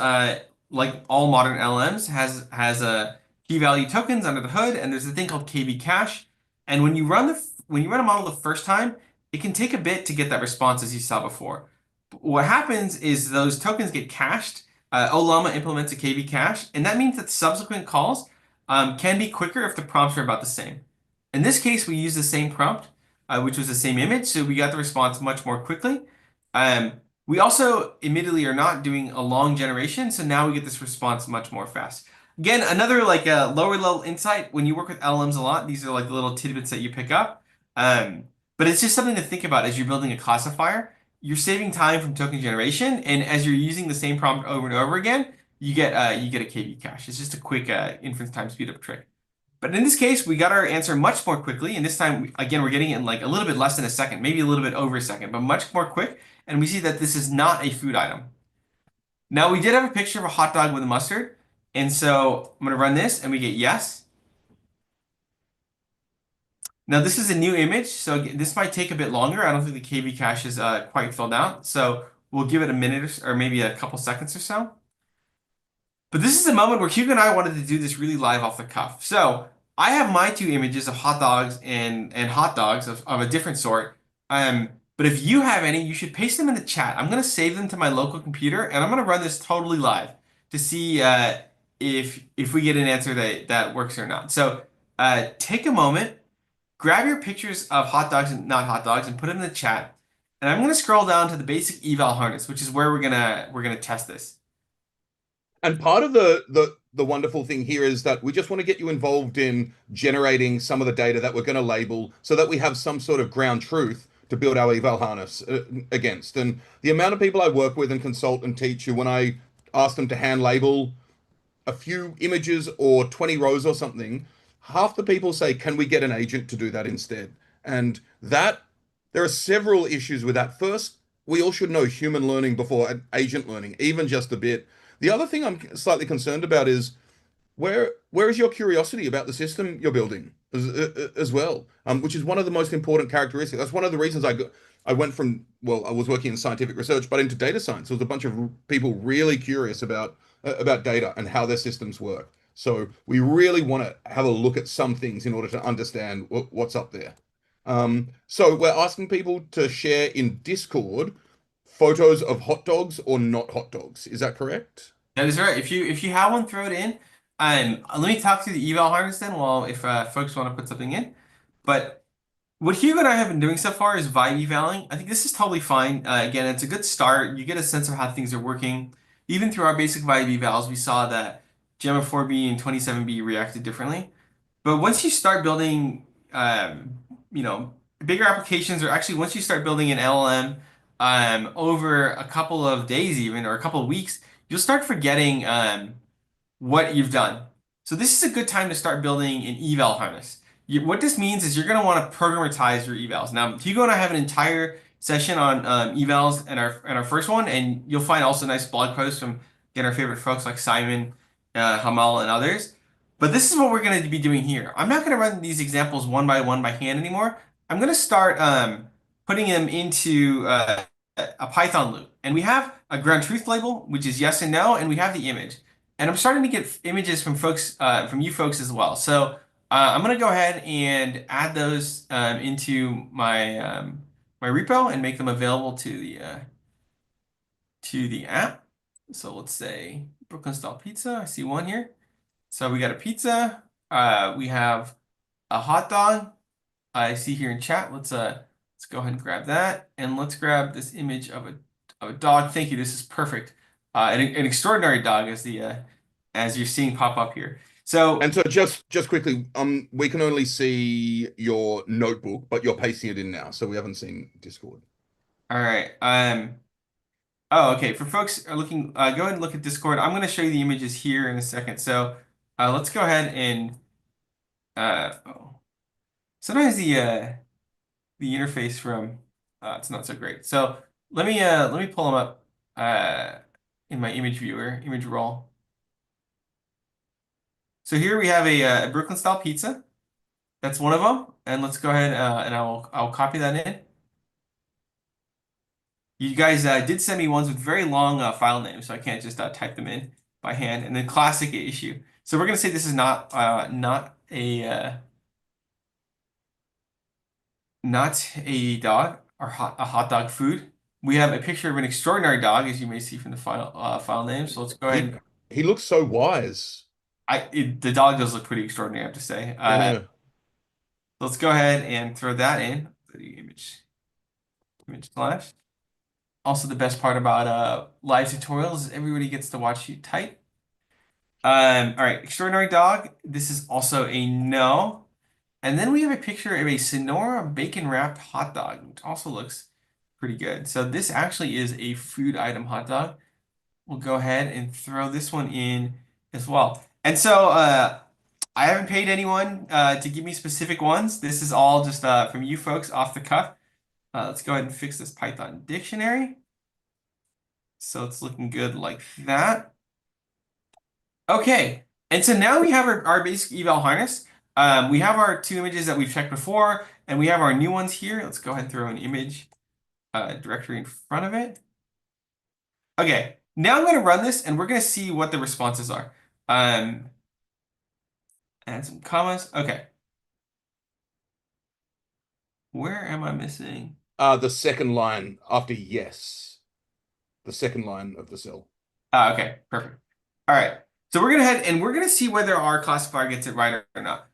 like all modern LLMs, has a key value tokens under the hood, and there's a thing called KV cache. And when you run a model the first time, it can take a bit to get that response as you saw before. But what happens is those tokens get cached. Ollama implements a KV cache, and that means that subsequent calls can be quicker if the prompts are about the same. In this case, we use the same prompt, which was the same image, so we got the response much more quickly. We also, admittedly, are not doing a long generation, so now we get this response much more fast. Again, another like a lower level insight. When you work with LLMs a lot, these are like the little tidbits that you pick up. But it's just something to think about as you're building a classifier. You're saving time from token generation, and as you're using the same prompt over and over again, you get a KV cache. It's just a quick inference time speed up trick. But in this case, we got our answer much more quickly, and this time, again, we're getting it in like a little bit less than a second, maybe a little bit over a second, but much more quick. And we see that this is not a food item. Now, we did have a picture of a hot dog with a mustard, and so I'm going to run this, and we get yes. Now, this is a new image, so this might take a bit longer. I don't think the KV cache is quite filled out, so we'll give it a minute or maybe a couple seconds or so. But this is a moment where Hugo and I wanted to do this really live off the cuff. So I have my two images of hot dogs and hot dogs of a different sort. But if you have any, you should paste them in the chat. I'm going to save them to my local computer, and I'm going to run this totally live to see if we get an answer that works or not. So take a moment, grab your pictures of hot dogs and not hot dogs, and put them in the chat. And I'm going to scroll down to the basic eval harness, which is where we're gonna test this. And part of the wonderful thing here is that we just want to get you involved in generating some of the data that we're going to label so that we have some sort of ground truth to build our eval harness against. And the amount of people I work with and consult and teach you, when I ask them to hand label a few images or 20 rows or something, half the people say, can we get an agent to do that instead? And that, there are several issues with that. First, we all should know human learning before agent learning, even just a bit. The other thing I'm slightly concerned about is where is your curiosity about the system you're building as well, which is one of the most important characteristics. That's one of the reasons I went from, well, I was working in scientific research, but into data science. There was a bunch of people really curious about data and how their systems work. So we really want to have a look at some things in order to understand what's up there. So we're asking people to share in Discord photos of hot dogs or not hot dogs. Is that correct? That is right. If you have one, throw it in. Let me talk through the eval harness then. Well, if folks want to put something in, but what Hugo and I have been doing so far is vibe evaling. I think this is totally fine. Again, it's a good start. You get a sense of how things are working. Even through our basic vibe evals, we saw that Gemma 4B and 27B reacted differently. But once you start building, you know, bigger applications, or actually once you start building an LLM, over a couple of days even, or a couple of weeks, you'll start forgetting, what you've done. So this is a good time to start building an eval harness. What this means is you're going to want to programatize your evals. Now, Hugo and I have an entire session on evals in our first one, and you'll find also nice blog posts from again our favorite folks like Simon, Hamal, and others. But this is what we're going to be doing here. I'm not going to run these examples one by hand anymore. I'm going to start putting them into a Python loop. And we have a ground truth label, which is yes and no, and we have the image. And I'm starting to get images from folks, from you folks as well. So I'm going to go ahead and add those into my repo and make them available to the app. So let's say Brooklyn style pizza. I see one here. So we got a pizza. We have a hot dog. I see here in chat. Let's go ahead and grab that, and let's grab this image of a dog. Thank you. This is perfect. An extraordinary dog, as you're seeing pop up here. So And so just quickly, we can only see your notebook, but you're pasting it in now, so we haven't seen Discord. all right. Oh, okay. For folks are looking, go ahead and look at Discord. I'm going to show you the images here in a second. So let's go ahead and oh. Sometimes the interface from it's not so great. So let me pull them up in my image viewer, image roll. So here we have a Brooklyn style pizza. That's one of them. And let's go ahead and I'll copy that in. You guys did send me ones with very long file names, so I can't just type them in by hand. And then classic issue. So we're gonna say this is not a dog or a hot dog food. We have a picture of an extraordinary dog, as you may see from the file name. So let's go ahead. He looks so wise. The dog does look pretty extraordinary, I have to say. Yeah. Let's go ahead and throw that in the image slash. Also, the best part about live tutorials is everybody gets to watch you type. All right, extraordinary dog. This is also a no. And then we have a picture of a Sonora bacon wrapped hot dog, which also looks pretty good. So this actually is a food item hot dog. We'll go ahead and throw this one in as well. And so I haven't paid anyone to give me specific ones. This is all just from you folks off the cuff. Let's go ahead and fix this Python dictionary. So it's looking good like that. Okay, and so now we have our basic eval harness. We have our two images that we've checked before, and we have our new ones here. Let's go ahead and throw an image directory in front of it. Okay, now I'm going to run this, and we're going to see what the responses are. Add some commas. Okay. Where am I missing? The second line after yes. The second line of the cell. Okay, perfect. All right. So we're gonna head and we're gonna see whether our classifier gets it right or not.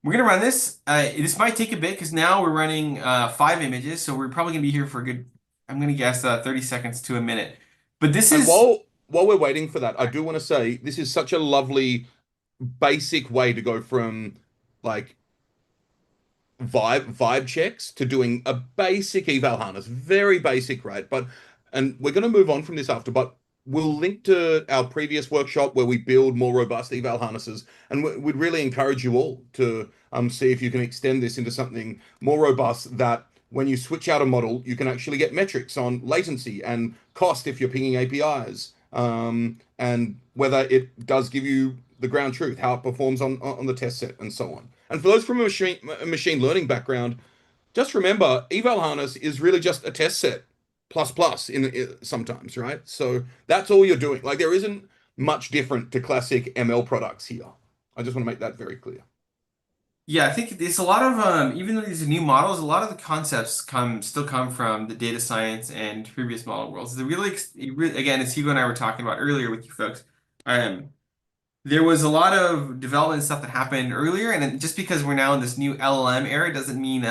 We're gonna run this. This might take a bit because now we're running 5 images, so we're probably gonna be here for a good, I'm gonna guess 30 seconds to a minute. But this And is while we're waiting for that, I do want to say this is such a lovely basic way to go from like vibe checks to doing a basic eval harness, very basic, right? But and we're going to move on from this after, but we'll link to our previous workshop where we build more robust eval harnesses, and we'd really encourage you all to see if you can extend this into something more robust that when you switch out a model, you can actually get metrics on latency and cost if you're pinging APIs, and whether it does give you the ground truth, how it performs on the test set, and so on. And for those from a machine learning background, just remember, eval harness is really just a test set plus plus in sometimes, right? So that's all you're doing. Like there isn't much different to classic ML products here. I just want to make that very clear. Yeah, I think it's a lot of even though these are new models, a lot of the concepts still come from the data science and previous model worlds. The really, again, as Hugo and I were talking about earlier with you folks, um, there was a lot of development stuff that happened earlier, and just because we're now in this new LLM era doesn't mean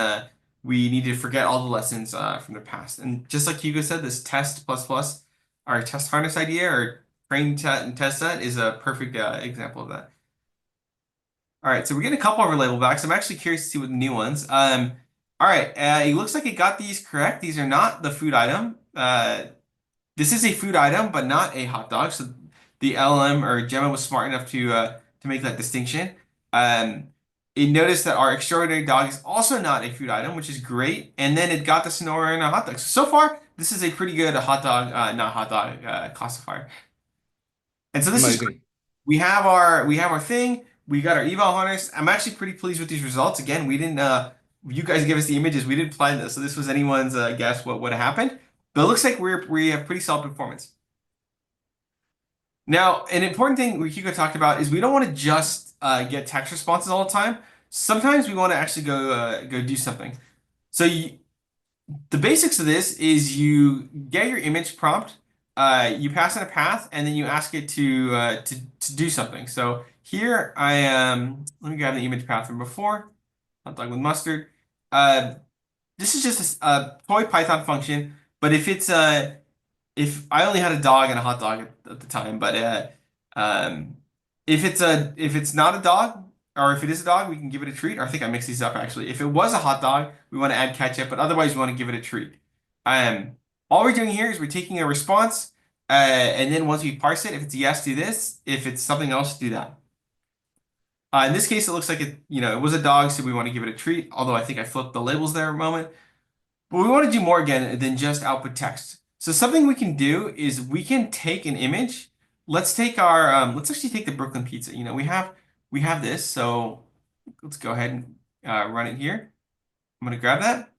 we need to forget all the lessons from the past. And just like Hugo said, this test plus plus, our test harness idea, or train and test set is a perfect example of that. All right, so we're getting a couple of our label backs. I'm actually curious to see what the new ones. All right, it looks like it got these correct. These are not the food item. This is a food item, but not a hot dog. So the LM or Gemma was smart enough to make that distinction. Um, it noticed that our extraordinary dog is also not a food item, which is great. And then it got the Sonora and a hot dog. So far, this is a pretty good hot dog, not hot dog classifier. And so this is Amazing. we have our thing. We got our eval harness. I'm actually pretty pleased with these results. Again, we didn't you guys give us the images. We didn't plan this, so this was anyone's guess what would have happened. But it looks like we have pretty solid performance. Now, an important thing we Hugo talked about is we don't want to just get text responses all the time. Sometimes we want to actually go do something. So the basics of this is you get your image prompt, you pass in a path, and then you ask it to do something. So here I am. Let me grab the image path from before. Hot dog with mustard. Uh, this is just a toy Python function, but if I only had a dog and a hot dog at the time, but um, if it's not a dog, or if it is a dog, we can give it a treat. Or I think I mixed these up actually. If it was a hot dog, we want to add ketchup, but otherwise we want to give it a treat. Um, all we're doing here is we're taking a response, and then once we parse it, if it's a yes, do this. If it's something else, do that. In this case, it looks like it was a dog, so we want to give it a treat. Although I think I flipped the labels there a moment. But we want to do more again than just output text. So something we can do is we can take an image. Let's take let's actually take the Brooklyn pizza. We have this, so let's go ahead and run it here. I'm gonna grab that.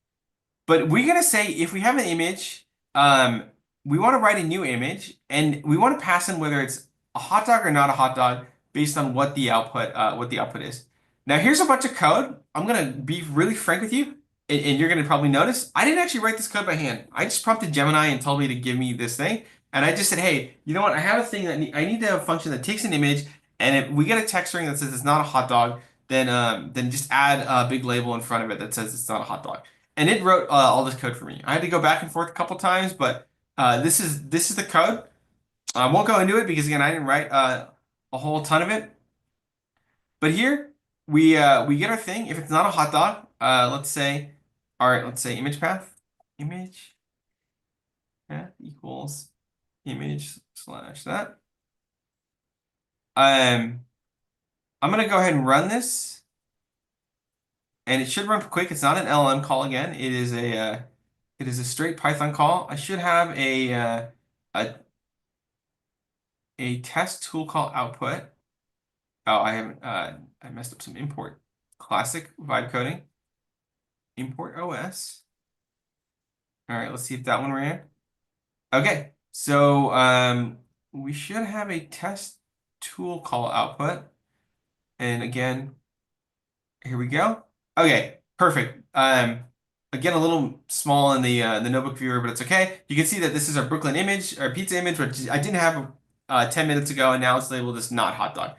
But we're gonna say if we have an image, we want to write a new image, and we want to pass in whether it's a hot dog or not a hot dog based on what the output is. Now here's a bunch of code. I'm gonna be really frank with you, and you're gonna probably notice I didn't actually write this code by hand. I just prompted Gemini and told me to give me this thing, and I just said, hey, you know what? I have a thing that I need to have a function that takes an image, and if we get a text string that says it's not a hot dog, then just add a big label in front of it that says it's not a hot dog. And it wrote all this code for me. I had to go back and forth a couple times, but this is the code. I won't go into it because again, I didn't write a whole ton of it. But here we get our thing. If it's not a hot dog, let's say, all right, let's say image path equals image slash that. I'm gonna go ahead and run this, and it should run quick. It's not an LLM call again. It is a straight Python call. I should have a test tool call output. Oh, I haven't. I messed up some import. Classic vibe coding. Import OS. All right, let's see if that one ran. Okay, so we should have a test tool call output. And again, here we go. Okay, perfect. Again, a little small in the notebook viewer, but it's okay. You can see that this is our Brooklyn image, our pizza image, which I didn't have 10 minutes ago, and now it's labeled as not hot dog.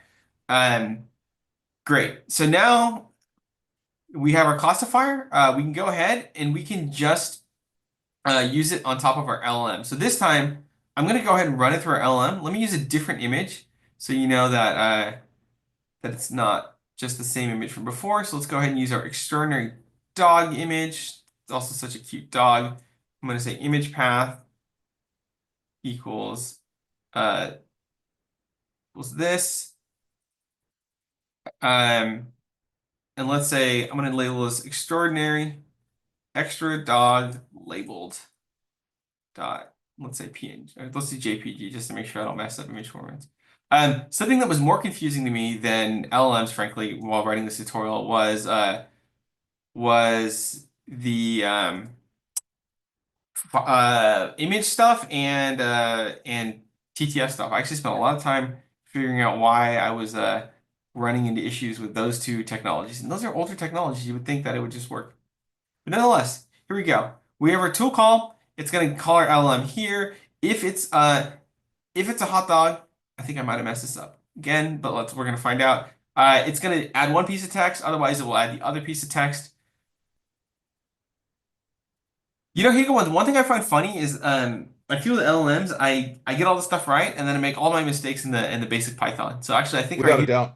Great. So now we have our classifier. We can go ahead and we can just use it on top of our LLM. So this time, I'm going to go ahead and run it through our LLM. Let me use a different image so you know that it's not just the same image from before. So let's go ahead and use our extraordinary dog image. It's also such a cute dog. I'm going to say image path equals uh equals this. Um, and let's say I'm going to label this extraordinary extra dog labeled dot, let's say PNG, or let's do JPG just to make sure I don't mess up image formats. Something that was more confusing to me than LLMs, frankly, while writing this tutorial was the image stuff and TTS stuff. I actually spent a lot of time figuring out why I was running into issues with those two technologies. And those are older technologies. You would think that it would just work. But nonetheless, here we go. We have our tool call. It's going to call our LLM here. If it's a hot dog, I think I might have messed this up again, but we're going to find out. It's going to add one piece of text. Otherwise, it will add the other piece of text. You know, Hugo, one thing I find funny is I feel with LLMs, I get all this stuff right, and then I make all my mistakes in the basic Python. So actually, I think right Without a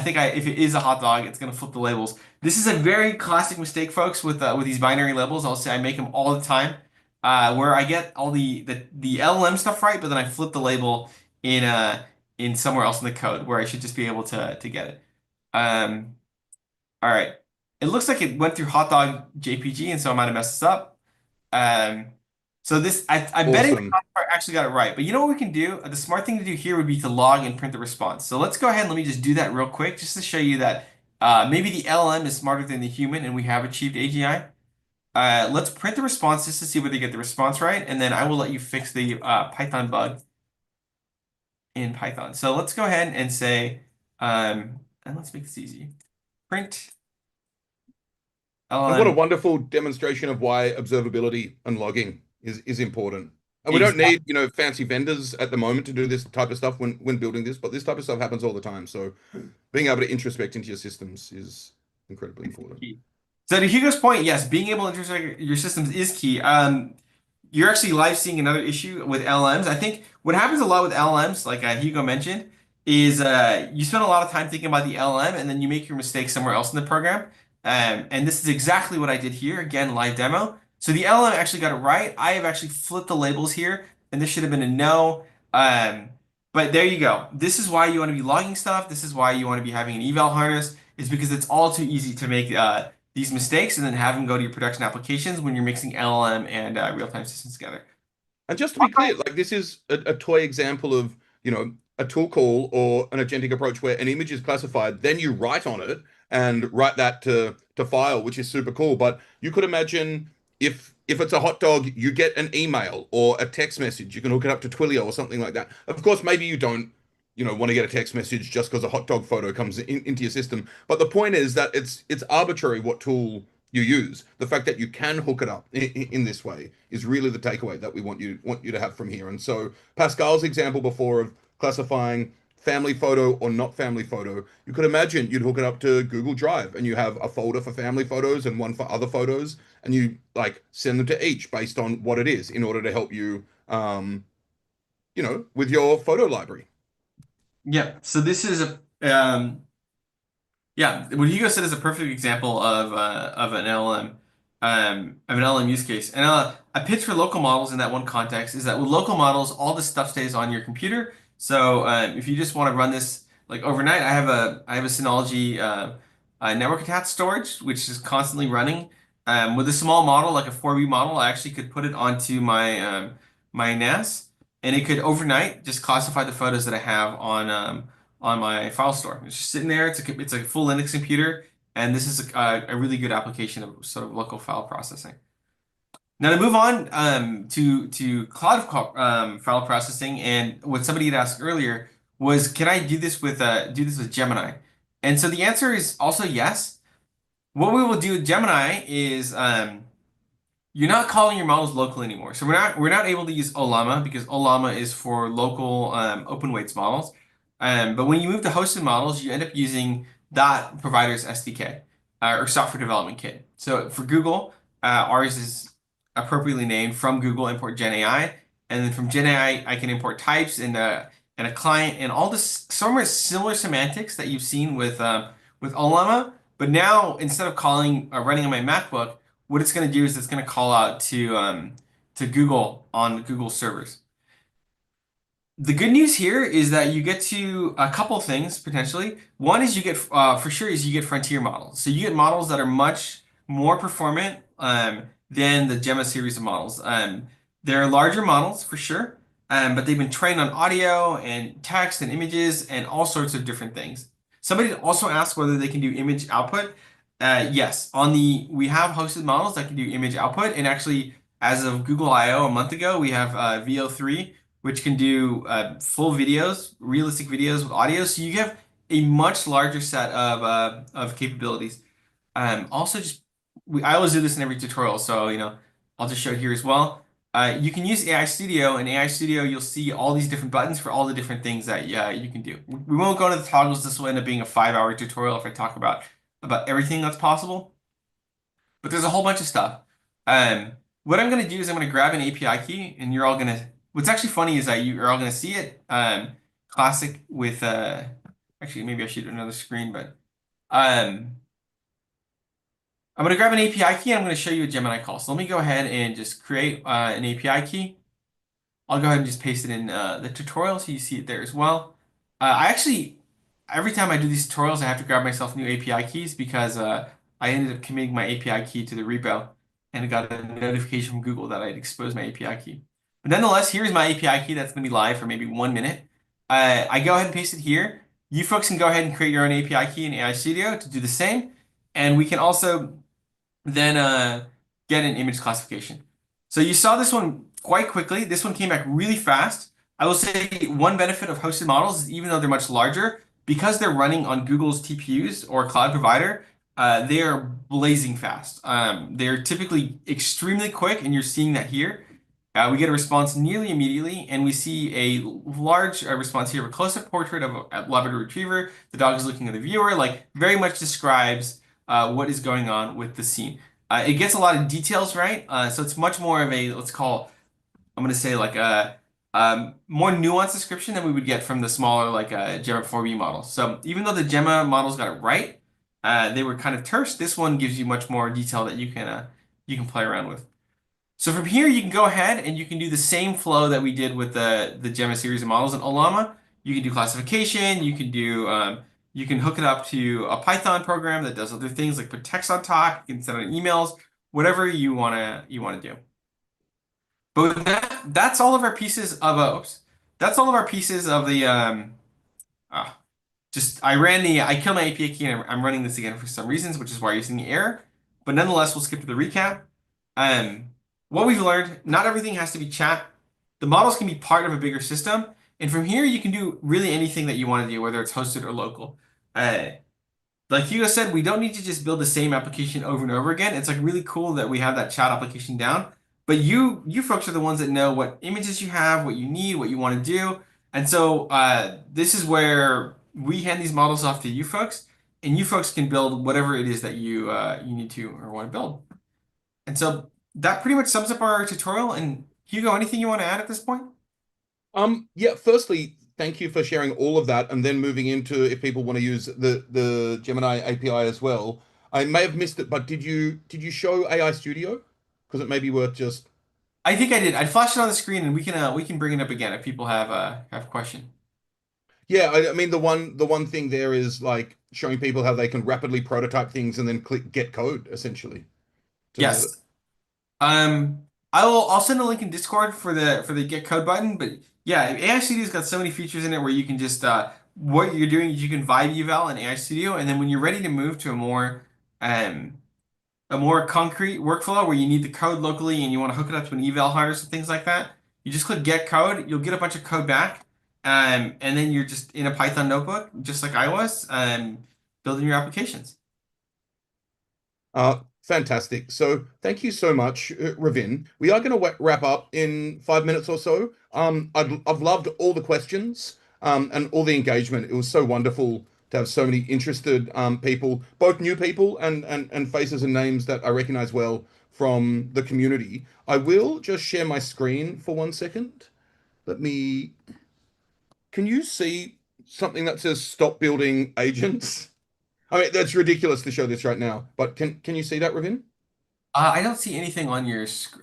here, doubt. if it is a hot dog, it's gonna flip the labels. This is a very classic mistake, folks, with these binary labels. I'll say I make them all the time, where I get all the LLM stuff right, but then I flip the label in somewhere else in the code where I should just be able to get it. Um, all right. It looks like it went through hot dog JPG, and so I might have messed this up. Um, so I'm betting the Awesome. counterpart actually got it right. But you know what we can do? The smart thing to do here would be to log and print the response. So let's go ahead and let me just do that real quick, just to show you that maybe the LLM is smarter than the human, and we have achieved AGI. Let's print the response just to see whether you get the response right, and then I will let you fix the Python bug in Python. So let's go ahead and say, and let's make this easy. Print And what a LLM. wonderful demonstration of why observability and logging is important. And we don't Exactly. need, fancy vendors at the moment to do this type of stuff when building this, but this type of stuff happens all the time. So being able to introspect into your systems is incredibly important. So to Hugo's point, yes, being able to intersect your systems is key. You're actually live seeing another issue with LLMs. I think what happens a lot with LLMs, like Hugo mentioned, is you spend a lot of time thinking about the LLM and then you make your mistake somewhere else in the program. And this is exactly what I did here. Again, live demo. So the LLM actually got it right. I have actually flipped the labels here, and this should have been a no. But there you go. This is why you want to be logging stuff. This is why you want to be having an eval harness, is because it's all too easy to make these mistakes and then have them go to your production applications when you're mixing LLM and real-time systems together. And just to be clear, like this is a toy example of, a tool call or an agentic approach where an image is classified, then you write on it and write that to file, which is super cool. But you could imagine if it's a hot dog, you get an email or a text message. You can hook it up to Twilio or something like that. Of course, maybe you don't, want to get a text message just because a hot dog photo comes into your system. But the point is that it's arbitrary what tool you use. The fact that you can hook it up in this way is really the takeaway that we want you to have from here. And so Pascal's example before of classifying family photo or not family photo, you could imagine you'd hook it up to Google Drive and you have a folder for family photos and one for other photos, and you like send them to each based on what it is in order to help you, with your photo library. Yeah. So this is yeah, what Hugo said is a perfect example of an LLM, of an LLM use case. And a pitch for local models in that one context is that with local models, all this stuff stays on your computer. So if you just want to run this like overnight, I have a Synology network attached storage, which is constantly running. With a small model, like a 4B model, I actually could put it onto my NAS, and it could overnight just classify the photos that I have on my file store. It's just sitting there. It's a full Linux computer, and this is a really good application of sort of local file processing. Now to move on to cloud file processing, and what somebody had asked earlier was, can I do this with Gemini? And so the answer is also yes. What we will do with Gemini is you're not calling your models local anymore. So we're not able to use Ollama because Ollama is for local open weights models. But when you move to hosted models, you end up using that provider's SDK or software development kit. So for Google, ours is appropriately named from Google import Gen AI, and then from Gen AI I can import types and a client and all this somewhere similar semantics that you've seen with Ollama, But now instead of calling running on my MacBook, what it's going to do is it's going to call out to Google on Google servers. The good news here is that you get to a couple of things potentially. One is you get for sure is you get frontier models. So you get models that are much more performant than the Gemma series of models. They're larger models for sure, but they've been trained on audio and text and images and all sorts of different things. Somebody also asked whether they can do image output. Yes, we have hosted models that can do image output, and actually, as of Google I/O a month ago, we have VO3 which can do full videos, realistic videos with audio. So you have a much larger set of capabilities. Also, I always do this in every tutorial, so I'll just show it here as well. You can use AI Studio. In AI Studio, you'll see all these different buttons for all the different things that you can do. We won't go into the toggles. This will end up being a 5-hour tutorial if I talk about everything that's possible. But there's a whole bunch of stuff. What I'm going to do is I'm going to grab an API key, and you're all going to. What's actually funny is that you're all going to see it. Classic with. Actually, maybe I should do another screen, but I'm going to grab an API key. And I'm going to show you a Gemini call. So let me go ahead and just create an API key. I'll go ahead and just paste it in the tutorial so you see it there as well. I actually, every time I do these tutorials, I have to grab myself new API keys because I ended up committing my API key to the repo and got a notification from Google that I'd exposed my API key. But nonetheless, here's my API key that's going to be live for maybe 1 minute. I go ahead and paste it here. You folks can go ahead and create your own API key in AI Studio to do the same. And we can also then get an image classification. So you saw this one quite quickly. This one came back really fast. I will say one benefit of hosted models is even though they're much larger, because they're running on Google's TPUs or cloud provider, they are blazing fast. They're typically extremely quick, and you're seeing that here. We get a response nearly immediately, and we see a large response here of a close-up portrait of a Labrador Retriever. The dog is looking at the viewer, like very much describes what is going on with the scene. It gets a lot of details right, so it's much more of a, I'm going to say like a more nuanced description than we would get from the smaller like Gemma 4B model. So even though the Gemma models got it right, they were kind of terse. This one gives you much more detail that you can play around with. So from here, you can go ahead and you can do the same flow that we did with the Gemma series of models in Ollama. You can do classification. You can hook it up to a Python program that does other things like put text on top. You can send out emails, whatever you wanna do. But with that's all of our pieces of oops. That's all of our pieces of the ah, I killed my API key and I'm running this again for some reasons, which is why you're seeing the error. But nonetheless, we'll skip to the recap. Um, what we've learned, not everything has to be chat. The models can be part of a bigger system. And from here, you can do really anything that you want to do, whether it's hosted or local. Like Hugo said, we don't need to just build the same application over and over again. It's like really cool that we have that chat application down. But you folks are the ones that know what images you have, what you need, what you want to do. And so this is where we hand these models off to you folks, and you folks can build whatever it is that you need to or want to build. And so that pretty much sums up our tutorial. And Hugo, anything you want to add at this point? Yeah, firstly, thank you for sharing all of that, and then moving into if people want to use the Gemini API as well. I may have missed it, but did you show AI Studio? Because it may be worth just. I think I did. I flashed it on the screen, and we can bring it up again if people have question. Yeah, I mean the one thing there is like showing people how they can rapidly prototype things and then click get code essentially to. Yes. I'll send a link in Discord for the get code button. But yeah, AI Studio's got so many features in it where you can just what you're doing is you can vibe eval in AI Studio, and then when you're ready to move to um a more concrete workflow where you need the code locally and you want to hook it up to an eval harness and things like that, you just click get code. You'll get a bunch of code back, and then you're just in a Python notebook, just like I was, building your applications. Fantastic. So thank you so much, Ravin. We are going to wrap up in 5 minutes or so. I've loved all the questions and all the engagement. It was so wonderful to have so many interested people, both new people and faces and names that I recognize well from the community. I will just share my screen for 1 second. Let me. Can you see something that says stop building agents? I mean, that's ridiculous to show this right now, but can you see that, Ravin? I don't see anything on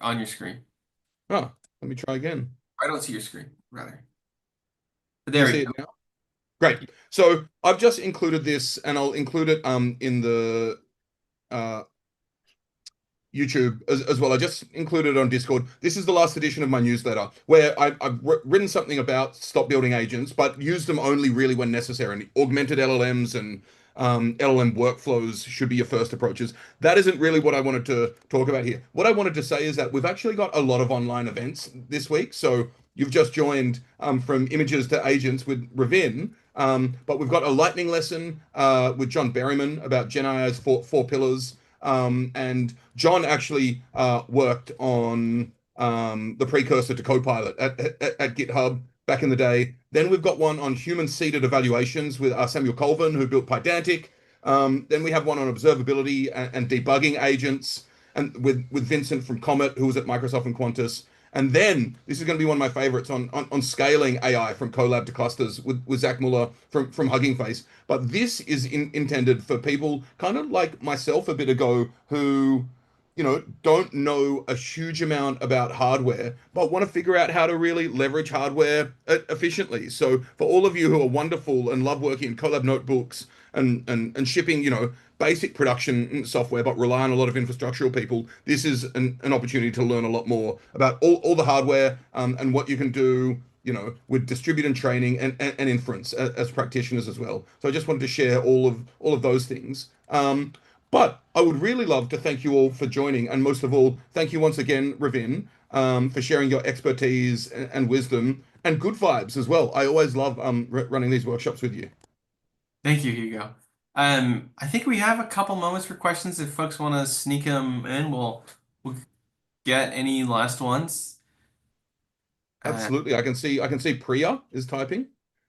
on your screen. Oh, let me try again. I don't see your screen, rather. But Do you there we see go. it now? Great. So I've just included this, and I'll include it in the uh YouTube as well. I just included it on Discord. This is the last edition of my newsletter where I've written something about stop building agents, but use them only really when necessary. And augmented LLMs and LLM workflows should be your first approaches. That isn't really what I wanted to talk about here. What I wanted to say is that we've actually got a lot of online events this week. So you've just joined from images to agents with Ravin. But we've got a lightning lesson with John Berryman about Gen AI's four pillars. And John actually worked on the precursor to Copilot at GitHub back in the day. Then we've got one on human-seated evaluations with Samuel Colvin, who built Pydantic. Then we have one on observability and debugging agents, and with Vincent from Comet, who was at Microsoft and Qantas. And then this is going to be one of my favorites on scaling AI from collab to clusters with Zach Muller from Hugging Face. But this is intended for people kind of like myself a bit ago who, don't know a huge amount about hardware, but want to figure out how to really leverage hardware efficiently. So for all of you who are wonderful and love working in collab notebooks and shipping, basic production software, but rely on a lot of infrastructural people, this is an opportunity to learn a lot more about all the hardware and what you can do, with distributed training and inference as practitioners as well. So I just wanted to share all of those things. But I would really love to thank you all for joining, and most of all, thank you once again, Ravin, for sharing your expertise and wisdom and good vibes as well. I always love running these workshops with you. Thank you, Hugo. I think we have a couple moments for questions. If folks want to sneak them in, we'll get any last ones. Uh, Absolutely. I can see Priya is typing.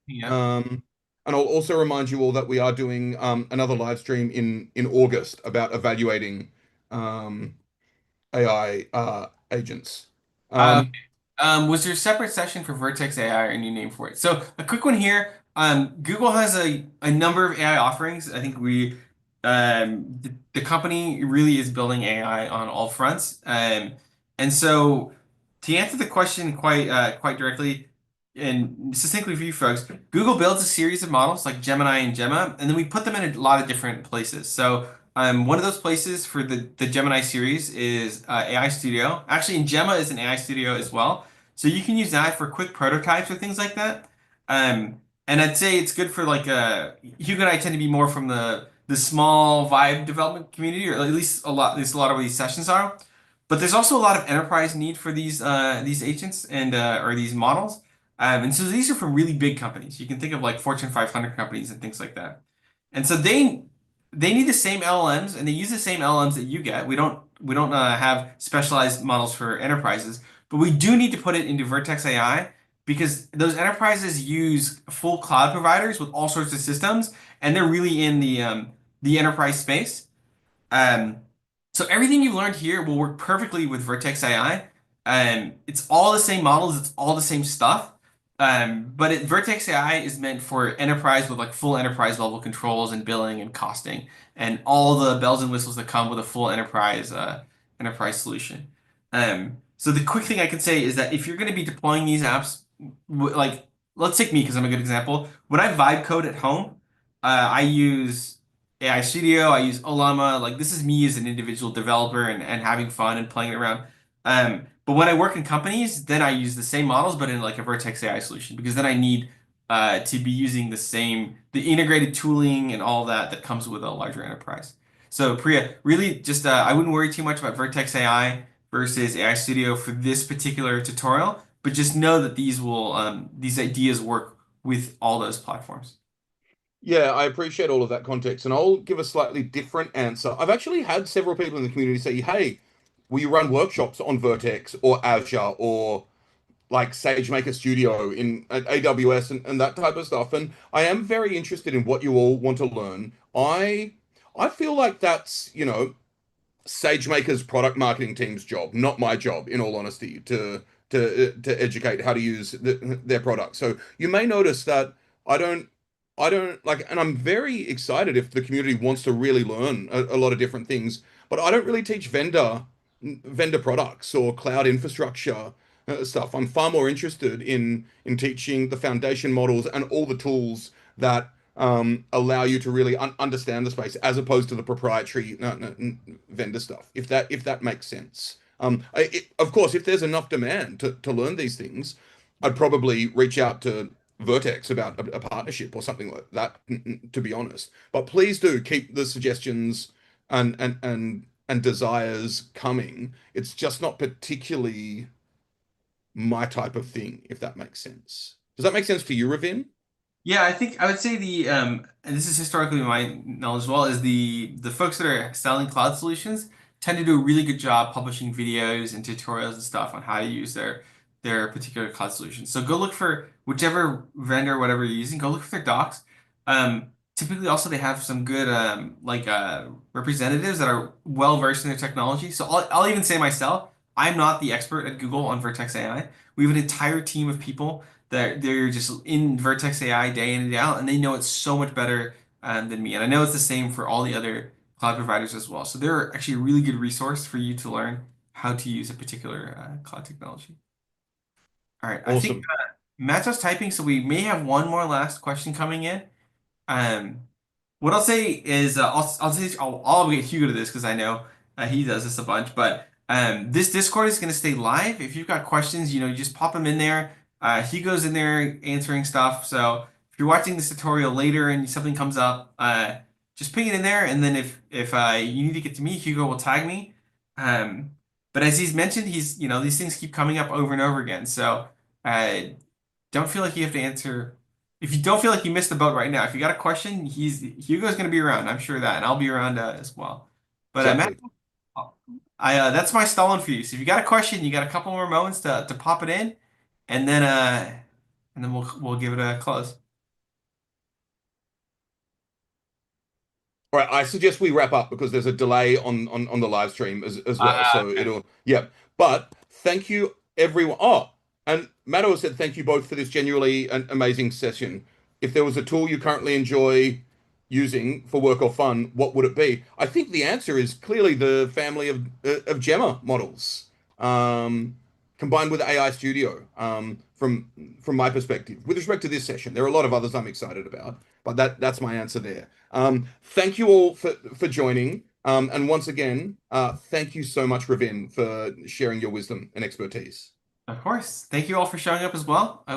yeah. Um, and I'll also remind you all that we are doing another live stream in August about evaluating AI agents. Okay. Was there a separate session for Vertex AI or a new name for it? So a quick one here. Google has a number of AI offerings. I think the company really is building AI on all fronts. And so to answer the question quite directly and succinctly for you folks, Google builds a series of models like Gemini and Gemma, and then we put them in a lot of different places. So one of those places for the Gemini series is AI Studio. Actually, in Gemma is an AI Studio as well. So you can use that for quick prototypes or things like that. And I'd say it's good for like Hugo and I tend to be more from the small vibe development community, or at least a lot of these sessions are. But there's also a lot of enterprise need for these agents and or these models. And so these are from really big companies. You can think of like Fortune 500 companies and things like that. And so they need the same LLMs and they use the same LLMs that you get. We don't have specialized models for enterprises, but we do need to put it into Vertex AI because those enterprises use full cloud providers with all sorts of systems, and they're really in the enterprise space. Um, so everything you've learned here will work perfectly with Vertex AI. It's all the same models, it's all the same stuff. Vertex AI is meant for enterprise with like full enterprise level controls and billing and costing and all the bells and whistles that come with a full enterprise solution. So the quick thing I can say is that if you're going to be deploying these apps, like let's take me because I'm a good example. When I vibe code at home, I use AI Studio, I use Olama. Like this is me as an individual developer and having fun and playing around. But when I work in companies, then I use the same models, but in like a Vertex AI solution, because then I need to be using the integrated tooling and all that comes with a larger enterprise. So Priya, really just I wouldn't worry too much about Vertex AI versus AI Studio for this particular tutorial, but just know that these ideas work with all those platforms. Yeah, I appreciate all of that context, and I'll give a slightly different answer. I've actually had several people in the community say, "Hey, will you run workshops on Vertex or Azure or like SageMaker Studio in at AWS and that type of stuff?" And I am very interested in what you all want to learn. I feel like that's, SageMaker's product marketing team's job, not my job, in all honesty, to educate how to use their product. So you may notice that I don't I don't like, and I'm very excited if the community wants to really learn a lot of different things, but I don't really teach vendor products or cloud infrastructure stuff. I'm far more interested in teaching the foundation models and all the tools that allow you to really understand the space, as opposed to the proprietary vendor stuff. If that makes sense. Of course, if there's enough demand to learn these things, I'd probably reach out to Vertex about a partnership or something like that, to be honest. But please do keep the suggestions and desires coming. It's just not particularly my type of thing, if that makes sense. Does that make sense to you, Ravin? Yeah, I think I would say the and this is historically my knowledge as well, is the folks that are selling cloud solutions tend to do a really good job publishing videos and tutorials and stuff on how to use their particular cloud solution. So go look for whichever vendor, whatever you're using, go look for their docs. Typically also they have some good representatives that are well versed in their technology. So I'll even say myself, I'm not the expert at Google on Vertex AI. We have an entire team of people that they're just in Vertex AI day in and day out, and they know it so much better than me. And I know it's the same for all the other cloud providers as well. So they're actually a really good resource for you to learn how to use a particular cloud technology. All right, I think Awesome. Matt's just typing, so we may have one more last question coming in. Um, what I'll say is I'll obligate Hugo to this because I know he does this a bunch. But this Discord is going to stay live. If you've got questions, you just pop them in there. Hugo's in there answering stuff. So if you're watching this tutorial later and something comes up, just ping it in there. And then if you need to get to me, Hugo will tag me. Um, but as he's mentioned, these things keep coming up over and over again. So uh, don't feel like you have to answer. If you don't feel like you missed the boat right now, if you got a question, Hugo's going to be around. I'm sure of that, and I'll be around as well. But Matt, Exactly. that's my stalling for you. So if you got a question, you got a couple more moments to pop it in, and then we'll give it a close. All right, I suggest we wrap up because there's a delay on the live stream as well. So Okay. it'll, yeah. But thank you, everyone. Oh, and Matto said thank you both for this genuinely an amazing session. If there was a tool you currently enjoy using for work or fun, what would it be? I think the answer is clearly the family of Gemma models, um, combined with AI Studio. From my perspective, with respect to this session, there are a lot of others I'm excited about, but that's my answer there. Thank you all for joining. And once again, thank you so much, Ravin, for sharing your wisdom and expertise. Of course. Thank you all for showing up as well.